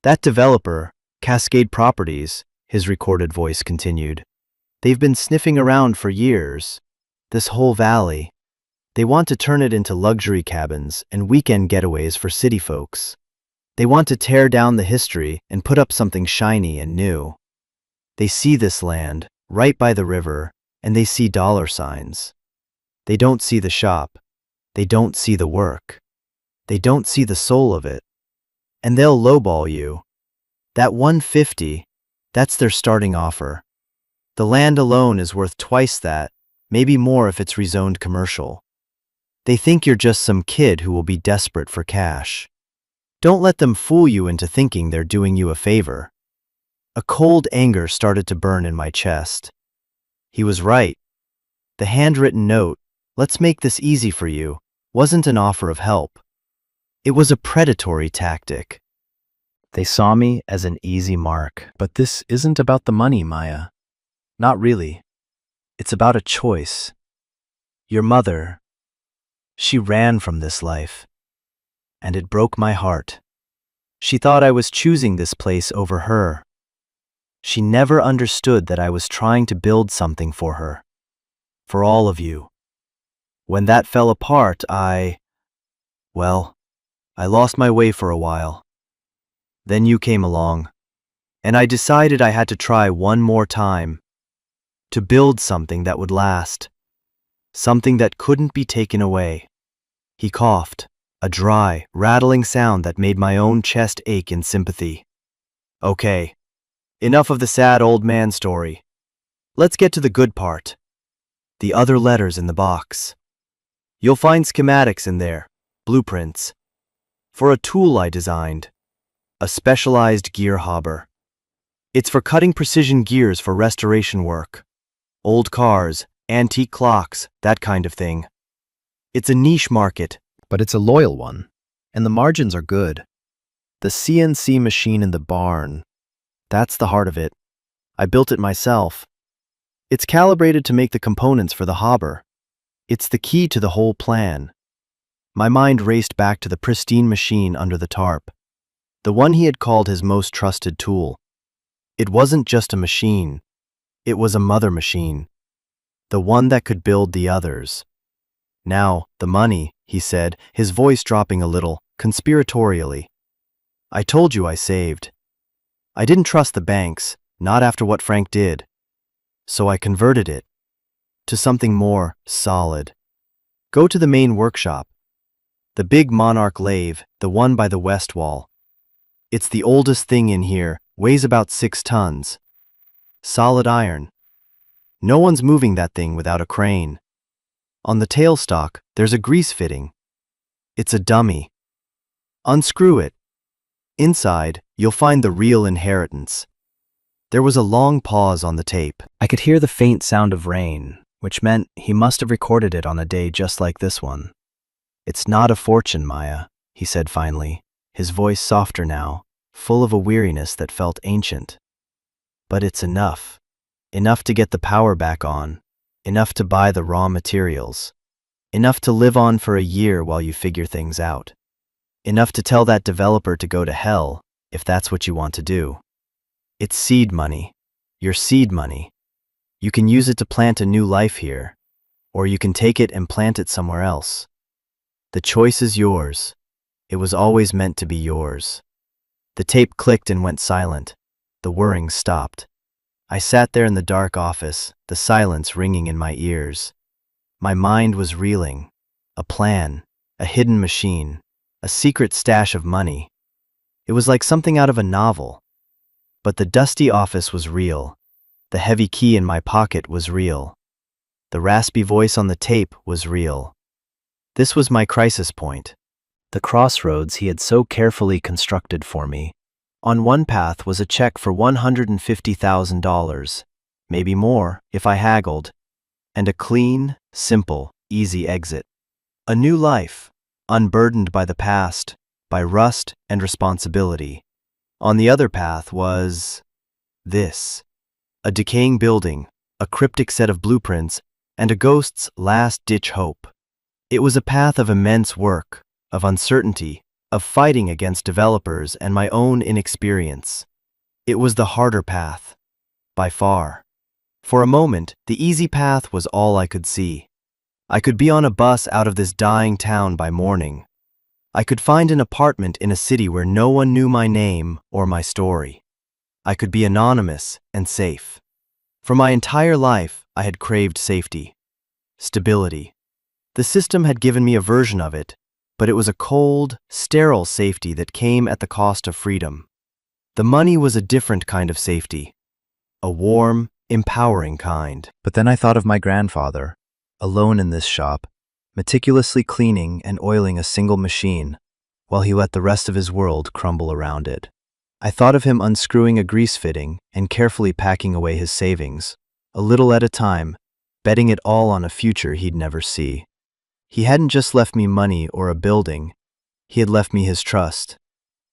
"That developer, Cascade Properties," his recorded voice continued. "They've been sniffing around for years. This whole valley. They want to turn it into luxury cabins and weekend getaways for city folks. They want to tear down the history and put up something shiny and new. They see this land, right by the river, and they see dollar signs. They don't see the shop. They don't see the work. They don't see the soul of it. And they'll lowball you. That 150, that's their starting offer. The land alone is worth twice that, maybe more if it's rezoned commercial. They think you're just some kid who will be desperate for cash. Don't let them fool you into thinking they're doing you a favor." A cold anger started to burn in my chest. He was right. The handwritten note, "Let's make this easy for you," wasn't an offer of help. It was a predatory tactic. They saw me as an easy mark. "But this isn't about the money, Maya. Not really. It's about a choice. Your mother, she ran from this life. And it broke my heart. She thought I was choosing this place over her. She never understood that I was trying to build something for her. For all of you. When that fell apart, I lost my way for a while. Then you came along, and I decided I had to try one more time. To build something that would last. Something that couldn't be taken away." He coughed, a dry, rattling sound that made my own chest ache in sympathy. "Okay, enough of the sad old man story. Let's get to the good part. The other letters in the box. You'll find schematics in there, blueprints. For a tool I designed. A specialized gear hobber. It's for cutting precision gears for restoration work. Old cars, antique clocks, that kind of thing. It's a niche market, but it's a loyal one, and the margins are good. The CNC machine in the barn, that's the heart of it. I built it myself. It's calibrated to make the components for the hobber. It's the key to the whole plan." My mind raced back to the pristine machine under the tarp, the one he had called his most trusted tool. It wasn't just a machine. It was a mother machine, the one that could build the others. "Now, the money," he said, his voice dropping a little, conspiratorially. "I told you I saved. I didn't trust the banks, not after what Frank did. So I converted it to something more solid. Go to the main workshop. The big Monarch lathe, the one by the west wall. It's the oldest thing in here, weighs about 6 tons. Solid iron. No one's moving that thing without a crane. On the tailstock, there's a grease fitting. It's a dummy. Unscrew it. Inside, you'll find the real inheritance. There was a long pause on the tape. I could hear the faint sound of rain, which meant he must have recorded it on a day just like this one. "It's not a fortune, Maya," he said finally, his voice softer now, full of a weariness that felt ancient. "But it's enough. Enough to get the power back on, enough to buy the raw materials, enough to live on for a year while you figure things out, enough to tell that developer to go to hell if that's what you want to do. It's seed money, your seed money. You can use it to plant a new life here, or you can take it and plant it somewhere else. The choice is yours. It was always meant to be yours." The tape clicked and went silent. The whirring stopped. I sat there in the dark office, the silence ringing in my ears. My mind was reeling. A plan, a hidden machine, a secret stash of money. It was like something out of a novel. But the dusty office was real. The heavy key in my pocket was real. The raspy voice on the tape was real. This was my crisis point. The crossroads he had so carefully constructed for me. On one path was a check for $150,000, maybe more if I haggled, and a clean, simple, easy exit. A new life, unburdened by the past, by rust and responsibility. On the other path was this: a decaying building, a cryptic set of blueprints, and a ghost's last-ditch hope. It was a path of immense work, of uncertainty, of fighting against developers and my own inexperience. It was the harder path, by far. For a moment, the easy path was all I could see. I could be on a bus out of this dying town by morning. I could find an apartment in a city where no one knew my name or my story. I could be anonymous and safe. For my entire life, I had craved safety, stability. The system had given me a version of it, but it was a cold, sterile safety that came at the cost of freedom. The money was a different kind of safety, a warm, empowering kind. But then I thought of my grandfather, alone in this shop, meticulously cleaning and oiling a single machine, while he let the rest of his world crumble around it. I thought of him unscrewing a grease fitting and carefully packing away his savings, a little at a time, betting it all on a future he'd never see. He hadn't just left me money or a building, he had left me his trust.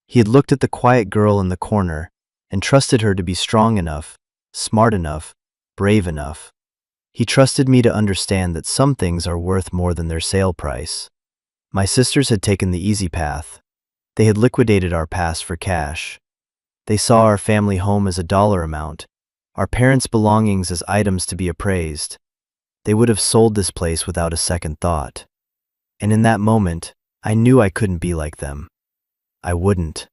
He had looked at the quiet girl in the corner and trusted her to be strong enough, smart enough, brave enough. He trusted me to understand that some things are worth more than their sale price. My sisters had taken the easy path. They had liquidated our past for cash. They saw our family home as a dollar amount, our parents' belongings as items to be appraised. They would have sold this place without a second thought. And in that moment, I knew I couldn't be like them. I wouldn't.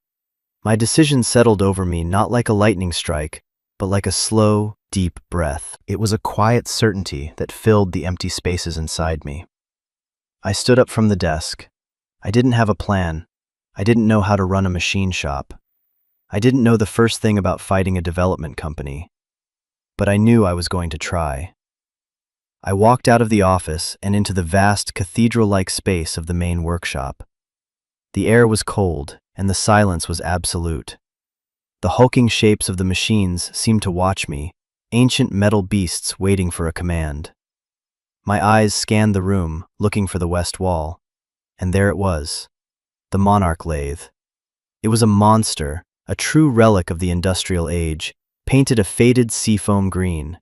My decision settled over me not like a lightning strike, but like a slow, deep breath. It was a quiet certainty that filled the empty spaces inside me. I stood up from the desk. I didn't have a plan. I didn't know how to run a machine shop. I didn't know the first thing about fighting a development company. But I knew I was going to try. I walked out of the office and into the vast cathedral-like space of the main workshop. The air was cold, and the silence was absolute. The hulking shapes of the machines seemed to watch me, ancient metal beasts waiting for a command. My eyes scanned the room, looking for the west wall, and there it was, the Monarch lathe. It was a monster, a true relic of the industrial age, painted a faded seafoam green.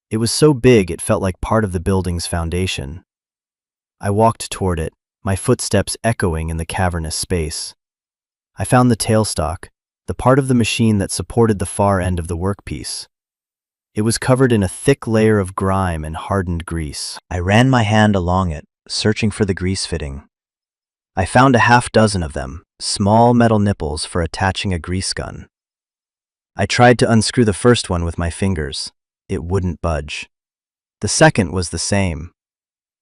It was so big it felt like part of the building's foundation. I walked toward it, my footsteps echoing in the cavernous space. I found the tailstock, the part of the machine that supported the far end of the workpiece. It was covered in a thick layer of grime and hardened grease. I ran my hand along it, searching for the grease fitting. I found a half-dozen of them, small metal nipples for attaching a grease gun. I tried to unscrew the first one with my fingers. It wouldn't budge. The second was the same.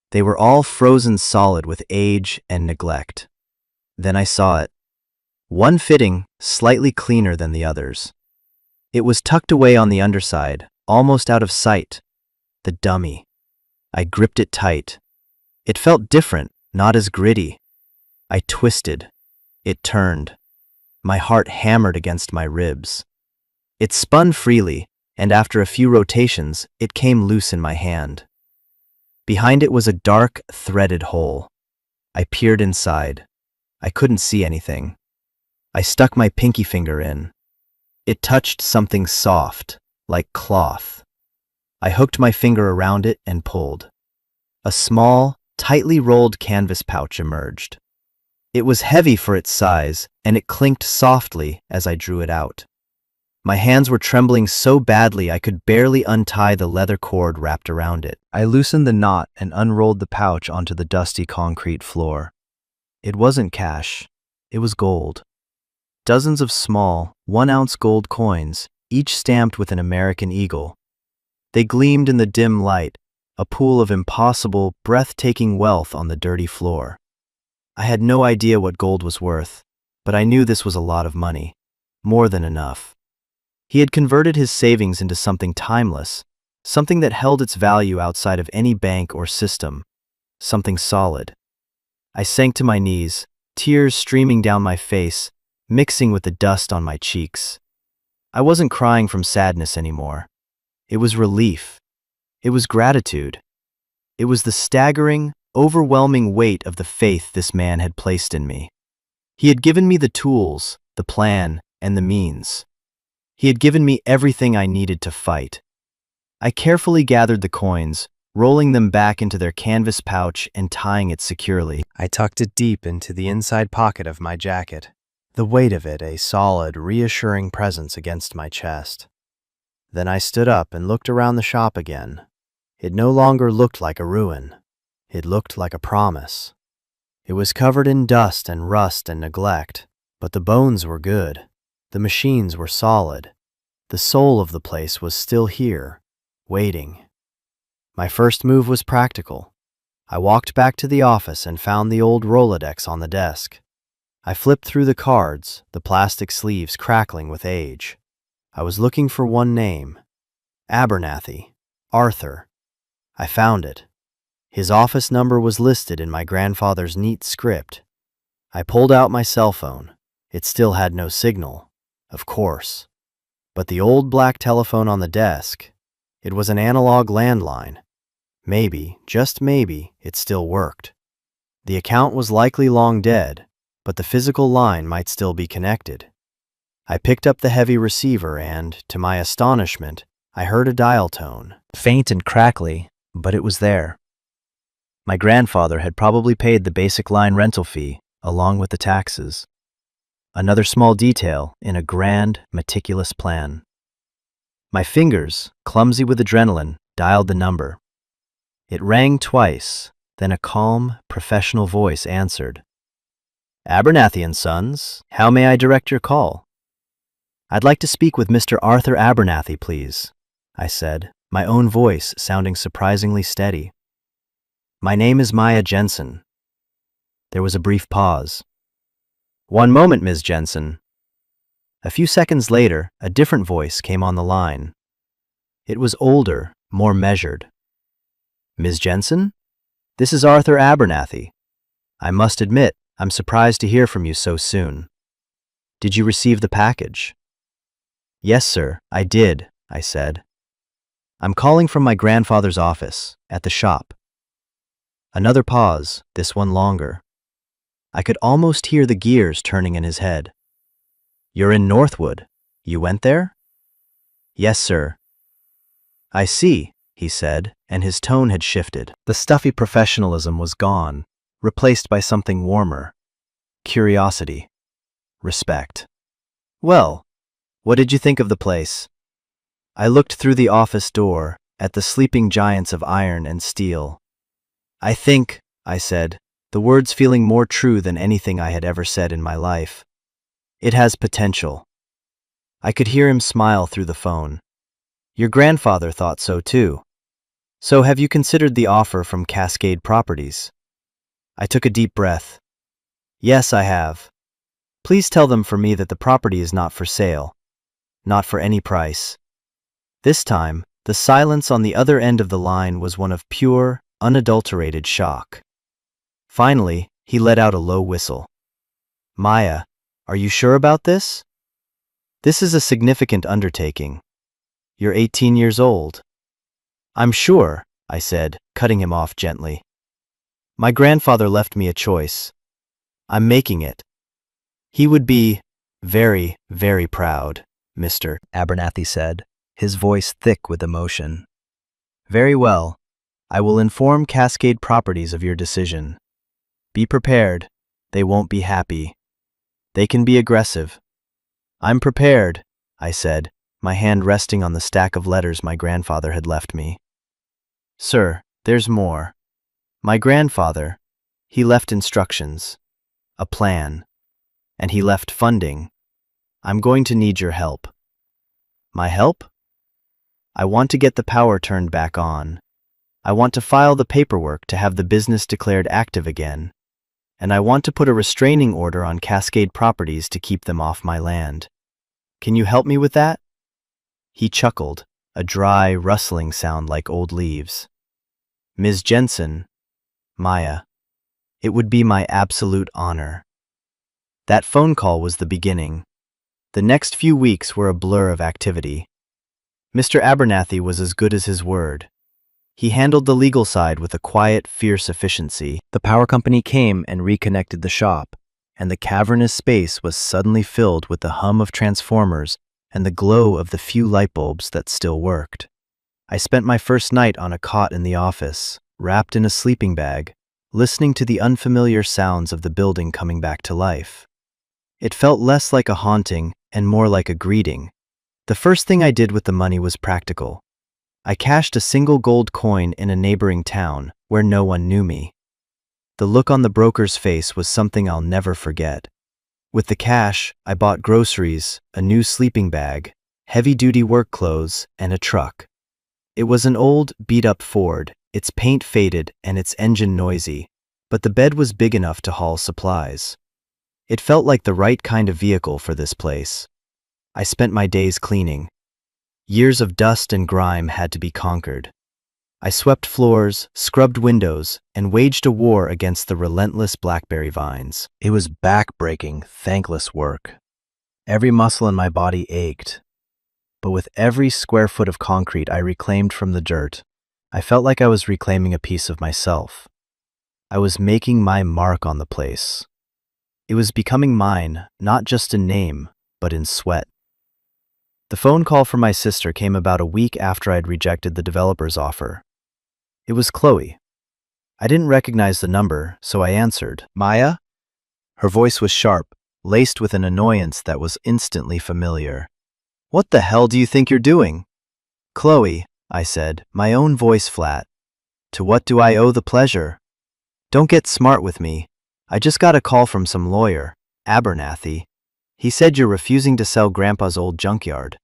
They were all frozen solid with age and neglect. Then I saw it. One fitting, slightly cleaner than the others, It was tucked away on the underside, almost out of sight. The dummy. I gripped it tight. It felt different, not as gritty. I twisted. It turned. My heart hammered against my ribs. It spun freely, and after a few rotations, it came loose in my hand. Behind it was a dark, threaded hole. I peered inside. I couldn't see anything. I stuck my pinky finger in. It touched something soft, like cloth. I hooked my finger around it and pulled. A small, tightly rolled canvas pouch emerged. It was heavy for its size, and it clinked softly as I drew it out. My hands were trembling so badly I could barely untie the leather cord wrapped around it. I loosened the knot and unrolled the pouch onto the dusty concrete floor. It wasn't cash. It was gold. Dozens of small, 1-ounce gold coins, each stamped with an American eagle. They gleamed in the dim light, a pool of impossible, breathtaking wealth on the dirty floor. I had no idea what gold was worth, but I knew this was a lot of money. More than enough. He had converted his savings into something timeless, something that held its value outside of any bank or system, something solid. I sank to my knees, tears streaming down my face, mixing with the dust on my cheeks. I wasn't crying from sadness anymore. It was relief. It was gratitude. It was the staggering, overwhelming weight of the faith this man had placed in me. He had given me the tools, the plan, and the means. He had given me everything I needed to fight. I carefully gathered the coins, rolling them back into their canvas pouch and tying it securely. I tucked it deep into the inside pocket of my jacket, the weight of it a solid, reassuring presence against my chest. Then I stood up and looked around the shop again. It no longer looked like a ruin. It looked like a promise. It was covered in dust and rust and neglect, but the bones were good. The machines were solid. The soul of the place was still here, waiting. My first move was practical. I walked back to the office and found the old Rolodex on the desk. I flipped through the cards, the plastic sleeves crackling with age. I was looking for one name. Abernathy. Arthur. I found it. His office number was listed in my grandfather's neat script. I pulled out my cell phone. It still had no signal, of course. But the old black telephone on the desk, it was an analog landline. Maybe, just maybe, it still worked. The account was likely long dead, but the physical line might still be connected. I picked up the heavy receiver and, to my astonishment, I heard a dial tone. Faint and crackly, but it was there. My grandfather had probably paid the basic line rental fee, along with the taxes. Another small detail in a grand, meticulous plan. My fingers, clumsy with adrenaline, dialed the number. It rang twice, then a calm, professional voice answered. Abernathy & Sons, how may I direct your call? I'd like to speak with Mr. Arthur Abernathy, please, I said, my own voice sounding surprisingly steady. My name is Maya Jensen. There was a brief pause. One moment, Ms. Jensen. A few seconds later, a different voice came on the line. It was older, more measured. Ms. Jensen? This is Arthur Abernathy. I must admit, I'm surprised to hear from you so soon. Did you receive the package? Yes, sir, I did, I said. I'm calling from my grandfather's office, at the shop. Another pause, this one longer. I could almost hear the gears turning in his head. You're in Northwood. You went there? Yes, sir. I see, he said, and his tone had shifted. The stuffy professionalism was gone, replaced by something warmer. Curiosity. Respect. Well, what did you think of the place? I looked through the office door, at the sleeping giants of iron and steel. I think, I said, the words feeling more true than anything I had ever said in my life. It has potential. I could hear him smile through the phone. Your grandfather thought so too. So have you considered the offer from Cascade Properties? I took a deep breath. Yes, I have. Please tell them for me that the property is not for sale. not for any price. This time, the silence on the other end of the line was one of pure, unadulterated shock. Finally, he let out a low whistle. Maya, are you sure about this? This is a significant undertaking. You're 18 years old. I'm sure, I said, cutting him off gently. My grandfather left me a choice. I'm making it. He would be very, very proud, Mr. Abernathy said, his voice thick with emotion. Very well. I will inform Cascade Properties of your decision. Be prepared. They won't be happy. They can be aggressive. I'm prepared, I said, my hand resting on the stack of letters my grandfather had left me. Sir, there's more. My grandfather, he left instructions, a plan, and he left funding. I'm going to need your help. My help? I want to get the power turned back on. I want to file the paperwork to have the business declared active again. And I want to put a restraining order on Cascade Properties to keep them off my land. Can you help me with that? He chuckled, a dry, rustling sound like old leaves. Ms. Jensen, Maya, it would be my absolute honor. That phone call was the beginning. The next few weeks were a blur of activity. Mr. Abernathy was as good as his word. He handled the legal side with a quiet, fierce efficiency. The power company came and reconnected the shop, and the cavernous space was suddenly filled with the hum of transformers and the glow of the few light bulbs that still worked. I spent my first night on a cot in the office, wrapped in a sleeping bag, listening to the unfamiliar sounds of the building coming back to life. It felt less like a haunting and more like a greeting. The first thing I did with the money was practical. I cashed a single gold coin in a neighboring town where no one knew me. The look on the broker's face was something I'll never forget. With the cash, I bought groceries, a new sleeping bag, heavy-duty work clothes, and a truck. It was an old, beat-up Ford, its paint faded and its engine noisy, but the bed was big enough to haul supplies. It felt like the right kind of vehicle for this place. I spent my days cleaning. Years of dust and grime had to be conquered. I swept floors, scrubbed windows, and waged a war against the relentless blackberry vines. It was back-breaking, thankless work. Every muscle in my body ached. But with every square foot of concrete I reclaimed from the dirt, I felt like I was reclaiming a piece of myself. I was making my mark on the place. It was becoming mine, not just in name, but in sweat. The phone call from my sister came about a week after I'd rejected the developer's offer. It was Chloe. I didn't recognize the number, so I answered. Maya? Her voice was sharp, laced with an annoyance that was instantly familiar. What the hell do you think you're doing? Chloe, I said, my own voice flat. To what do I owe the pleasure? Don't get smart with me. I just got a call from some lawyer, Abernathy. He said you're refusing to sell Grandpa's old junkyard.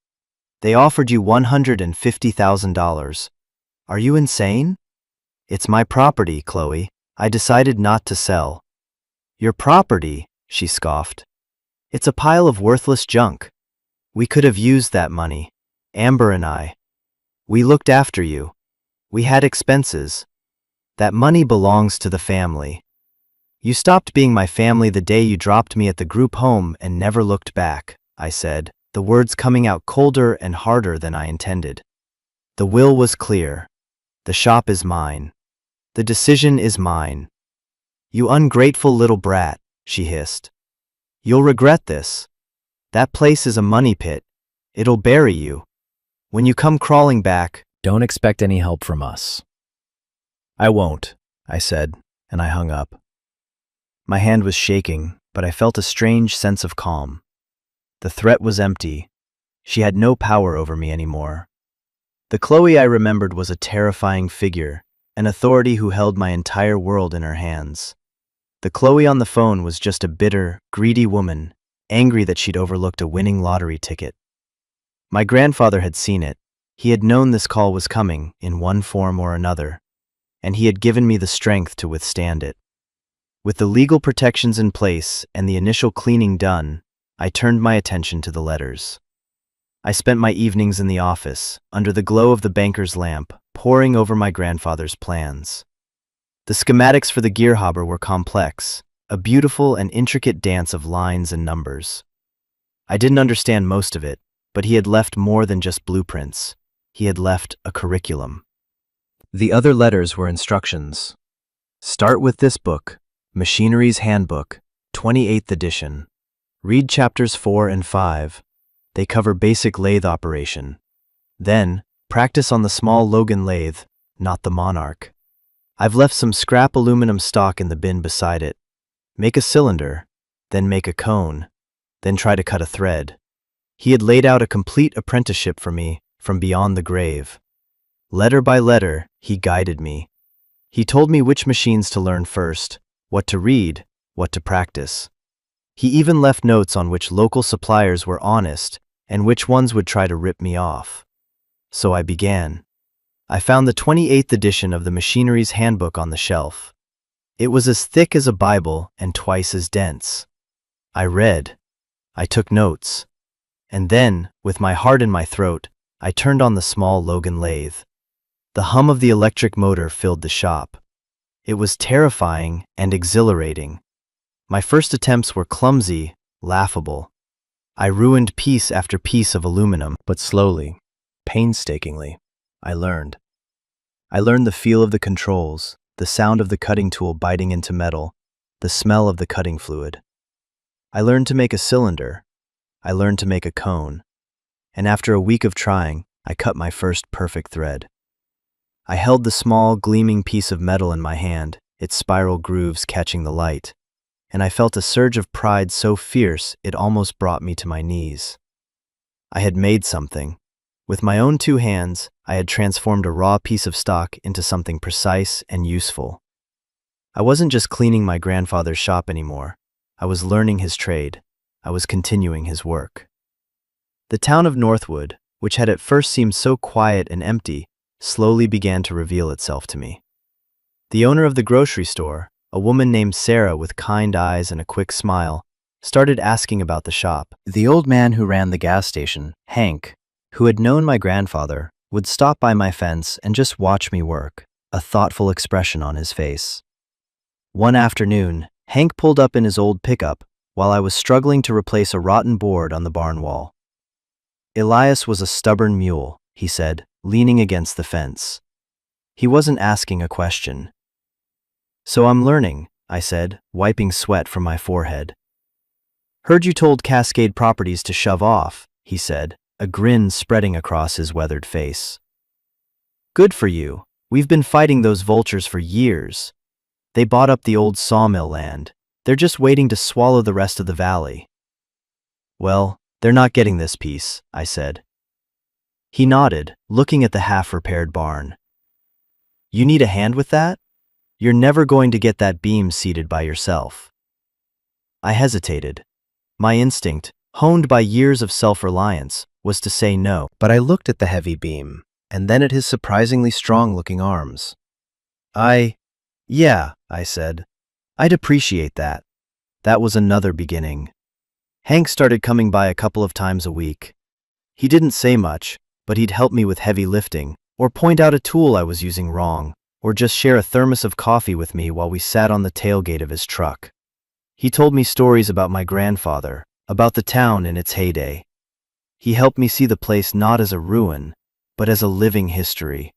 They offered you $150,000. Are you insane? It's my property, Chloe. I decided not to sell. Your property, she scoffed. It's a pile of worthless junk. We could have used that money. Amber and I. We looked after you. We had expenses. That money belongs to the family. You stopped being my family the day you dropped me at the group home and never looked back, I said, the words coming out colder and harder than I intended. The will was clear. The shop is mine. The decision is mine. You ungrateful little brat, she hissed. You'll regret this. That place is a money pit. It'll bury you. When you come crawling back, don't expect any help from us. I won't, I said, and I hung up. My hand was shaking, but I felt a strange sense of calm. The threat was empty. She had no power over me anymore. The Chloe I remembered was a terrifying figure, an authority who held my entire world in her hands. The Chloe on the phone was just a bitter, greedy woman, angry that she'd overlooked a winning lottery ticket. My grandfather had seen it. He had known this call was coming, in one form or another, and he had given me the strength to withstand it. With the legal protections in place and the initial cleaning done, I turned my attention to the letters. I spent my evenings in the office, under the glow of the banker's lamp, poring over my grandfather's plans. The schematics for the gearhopper were complex, a beautiful and intricate dance of lines and numbers. I didn't understand most of it, but he had left more than just blueprints. He had left a curriculum. The other letters were instructions. Start with this book, Machinery's Handbook, 28th edition. Read chapters 4 and 5. They cover basic lathe operation. Then, practice on the small Logan lathe, not the Monarch. I've left some scrap aluminum stock in the bin beside it. Make a cylinder, then make a cone, then try to cut a thread. He had laid out a complete apprenticeship for me from beyond the grave. Letter by letter, he guided me. He told me which machines to learn first, what to read, what to practice. He even left notes on which local suppliers were honest and which ones would try to rip me off. So I began. I found the 28th edition of the Machinery's Handbook on the shelf. It was as thick as a Bible and twice as dense. I read. I took notes. And then, with my heart in my throat, I turned on the small Logan lathe. The hum of the electric motor filled the shop. It was terrifying and exhilarating. My first attempts were clumsy, laughable. I ruined piece after piece of aluminum, but slowly, painstakingly, I learned. I learned the feel of the controls, the sound of the cutting tool biting into metal, the smell of the cutting fluid. I learned to make a cylinder. I learned to make a cone. And after a week of trying, I cut my first perfect thread. I held the small, gleaming piece of metal in my hand, its spiral grooves catching the light, and I felt a surge of pride so fierce it almost brought me to my knees. I had made something. With my own 2 hands, I had transformed a raw piece of stock into something precise and useful. I wasn't just cleaning my grandfather's shop anymore. I was learning his trade. I was continuing his work. The town of Northwood, which had at first seemed so quiet and empty, slowly began to reveal itself to me. The owner of the grocery store, a woman named Sarah with kind eyes and a quick smile, started asking about the shop. The old man who ran the gas station, Hank, who had known my grandfather, would stop by my fence and just watch me work, a thoughtful expression on his face. One afternoon, Hank pulled up in his old pickup while I was struggling to replace a rotten board on the barn wall. Elias was a stubborn mule, he said, leaning against the fence. He wasn't asking a question. So I'm learning, I said, wiping sweat from my forehead. Heard you told Cascade Properties to shove off, he said, a grin spreading across his weathered face. Good for you. We've been fighting those vultures for years. They bought up the old sawmill land. They're just waiting to swallow the rest of the valley. Well, they're not getting this piece, I said. He nodded, looking at the half-repaired barn. You need a hand with that? You're never going to get that beam seated by yourself. I hesitated. My instinct, honed by years of self-reliance, was to say no. But I looked at the heavy beam, and then at his surprisingly strong-looking arms. Yeah, I said. I'd appreciate that. That was another beginning. Hank started coming by a couple of times a week. He didn't say much, but he'd help me with heavy lifting, or point out a tool I was using wrong, or just share a thermos of coffee with me while we sat on the tailgate of his truck. He told me stories about my grandfather, about the town in its heyday. He helped me see the place not as a ruin, but as a living history.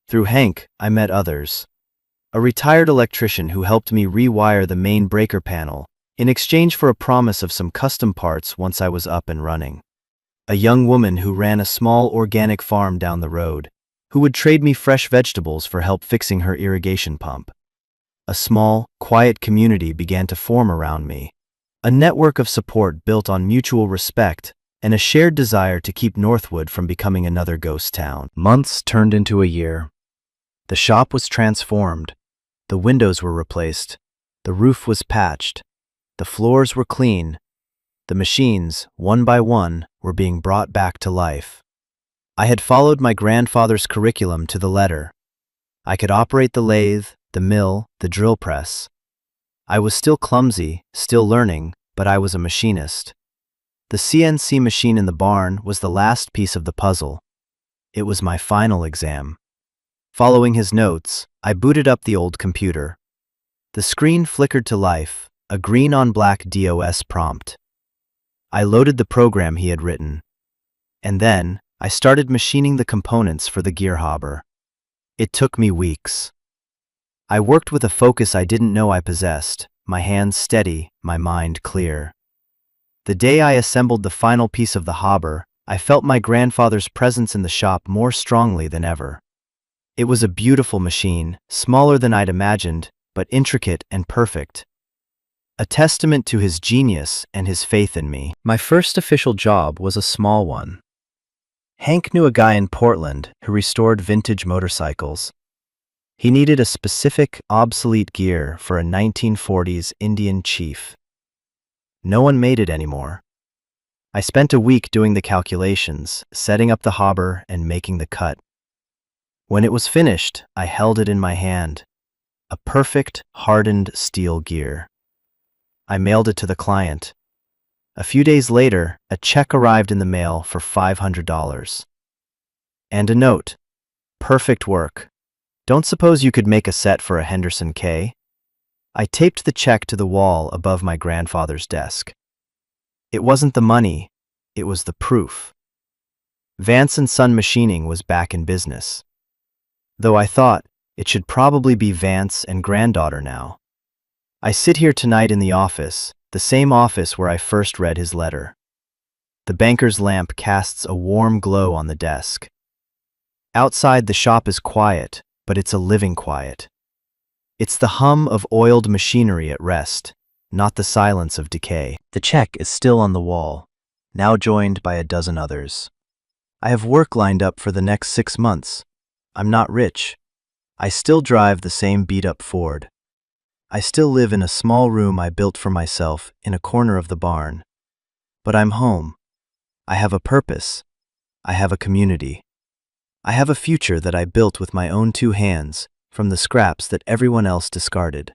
Through Hank, I met others. A retired electrician who helped me rewire the main breaker panel in exchange for a promise of some custom parts once I was up and running. A young woman who ran a small organic farm down the road, who would trade me fresh vegetables for help fixing her irrigation pump. A small, quiet community began to form around me, a network of support built on mutual respect and a shared desire to keep Northwood from becoming another ghost town. Months turned into a year. The shop was transformed. The windows were replaced. The roof was patched. The floors were clean. The machines, one by one, were being brought back to life. I had followed my grandfather's curriculum to the letter. I could operate the lathe, the mill, the drill press. I was still clumsy, still learning, but I was a machinist. The CNC machine in the barn was the last piece of the puzzle. It was my final exam. Following his notes, I booted up the old computer. The screen flickered to life, a green-on-black DOS prompt. I loaded the program he had written. And then, I started machining the components for the gear hopper. It took me weeks. I worked with a focus I didn't know I possessed, my hands steady, my mind clear. The day I assembled the final piece of the hopper, I felt my grandfather's presence in the shop more strongly than ever. It was a beautiful machine, smaller than I'd imagined, but intricate and perfect. A testament to his genius and his faith in me. My first official job was a small one. Hank knew a guy in Portland who restored vintage motorcycles. He needed a specific, obsolete gear for a 1940s Indian Chief. No one made it anymore. I spent a week doing the calculations, setting up the hopper and making the cut. When it was finished, I held it in my hand. A perfect, hardened steel gear. I mailed it to the client. A few days later, a check arrived in the mail for $500. And a note. Perfect work. Don't suppose you could make a set for a Henderson K? I taped the check to the wall above my grandfather's desk. It wasn't the money, it was the proof. Vance & Son Machining was back in business. Though I thought it should probably be Vance and granddaughter now. I sit here tonight in the office, the same office where I first read his letter. The banker's lamp casts a warm glow on the desk. Outside, the shop is quiet, but it's a living quiet. It's the hum of oiled machinery at rest, not the silence of decay. The check is still on the wall, now joined by a dozen others. I have work lined up for the next 6 months. I'm not rich. I still drive the same beat-up Ford. I still live in a small room I built for myself in a corner of the barn. But I'm home. I have a purpose. I have a community. I have a future that I built with my own 2 hands, from the scraps that everyone else discarded.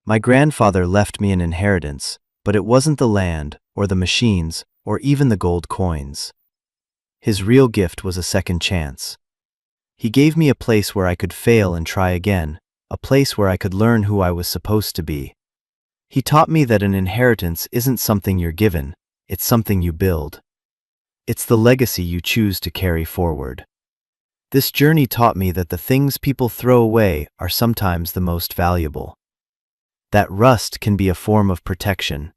My grandfather left me an inheritance, but it wasn't the land, or the machines, or even the gold coins. His real gift was a second chance. He gave me a place where I could fail and try again, a place where I could learn who I was supposed to be. He taught me that an inheritance isn't something you're given, it's something you build. It's the legacy you choose to carry forward. This journey taught me that the things people throw away are sometimes the most valuable. That rust can be a form of protection.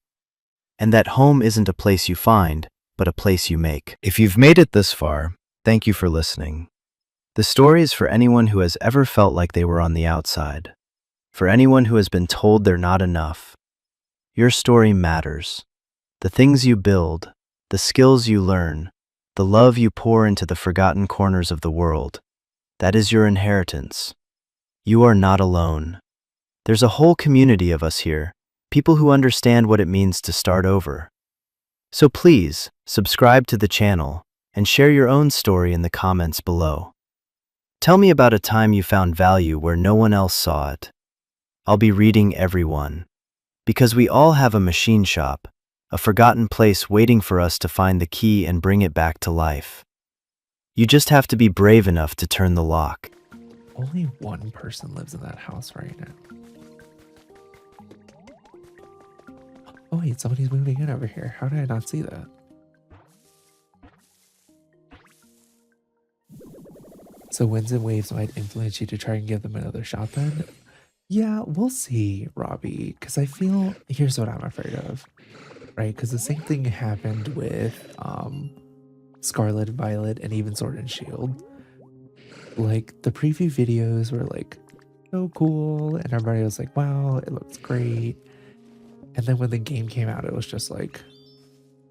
And that home isn't a place you find, but a place you make. If you've made it this far, thank you for listening. The story is for anyone who has ever felt like they were on the outside. For anyone who has been told they're not enough. Your story matters. The things you build, the skills you learn, the love you pour into the forgotten corners of the world, that is your inheritance. You are not alone. There's a whole community of us here, people who understand what it means to start over. So please, subscribe to the channel and share your own story in the comments below. Tell me about a time you found value where no one else saw it. I'll be reading every one. Because we all have a machine shop, a forgotten place waiting for us to find the key and bring it back to life. You just have to be brave enough to turn the lock. Only one person lives in that house right now. Oh wait, somebody's moving in over here. How did I not see that? So winds and waves might influence you to try and give them another shot then? Yeah, we'll see, Robbie. Because I feel, here's what I'm afraid of, right? Because the same thing happened with Scarlet and Violet and even Sword and Shield. Like the preview videos were like so cool and everybody was like, wow, it looks great. And then when the game came out, it was just like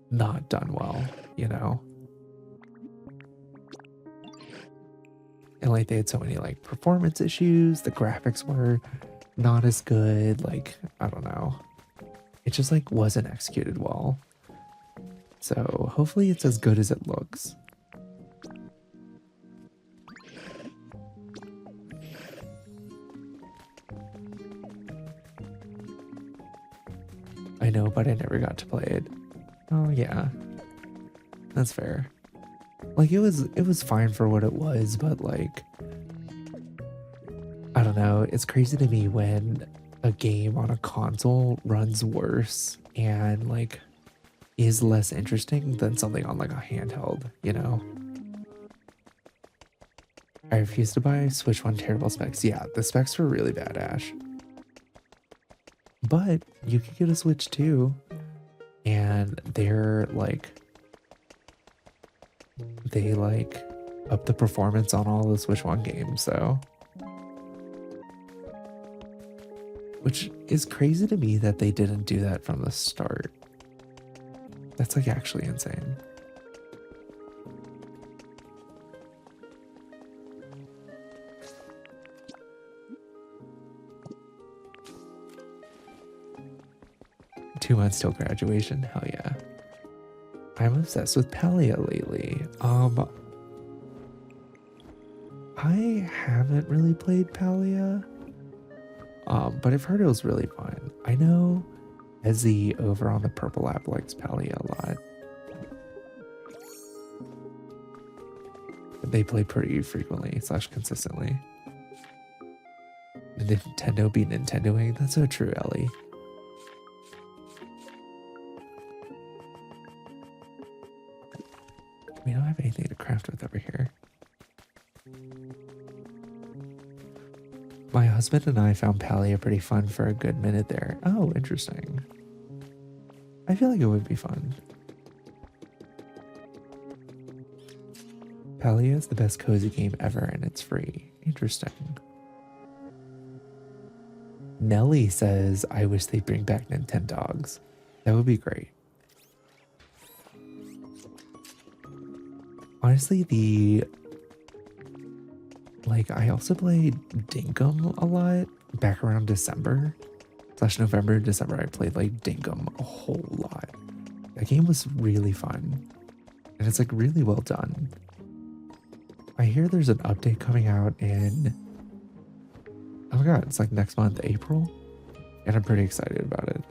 not done well, you know? And like they had so many like performance issues, the graphics were not as good, like I don't know. It just like wasn't executed well. So hopefully it's as good as it looks. I know, but I never got to play it. Oh yeah, That's fair. Like it was fine for what it was, but like I don't know, it's crazy to me when a game on a console runs worse and like is less interesting than something on like a handheld, you know? I refuse to buy Switch One terrible specs. Yeah, the specs were really bad, Ash. But you could get a Switch 2 and they like up the performance on all the Switch 1 games, so which is crazy to me that they didn't do that from the start. That's like actually insane. Two months till graduation, hell yeah. I'm obsessed with Palia lately. I haven't really played Palia, but I've heard it was really fun. I know Ezzy over on the Purple app likes Palia a lot. They play pretty frequently / consistently. And Nintendo be Nintendoing. That's so true, Ellie. We don't have anything to craft with over here. My husband and I found Palia pretty fun for a good minute there. Oh, interesting. I feel like it would be fun. Palia is the best cozy game ever and it's free. Interesting. Nelly says, I wish they'd bring back Nintendogs. That would be great. Honestly, I also played Dinkum a lot back around December / November, December. I played like Dinkum a whole lot. That game was really fun and it's like really well done. I hear there's an update coming out in, oh my god, it's like next month, April, and I'm pretty excited about it.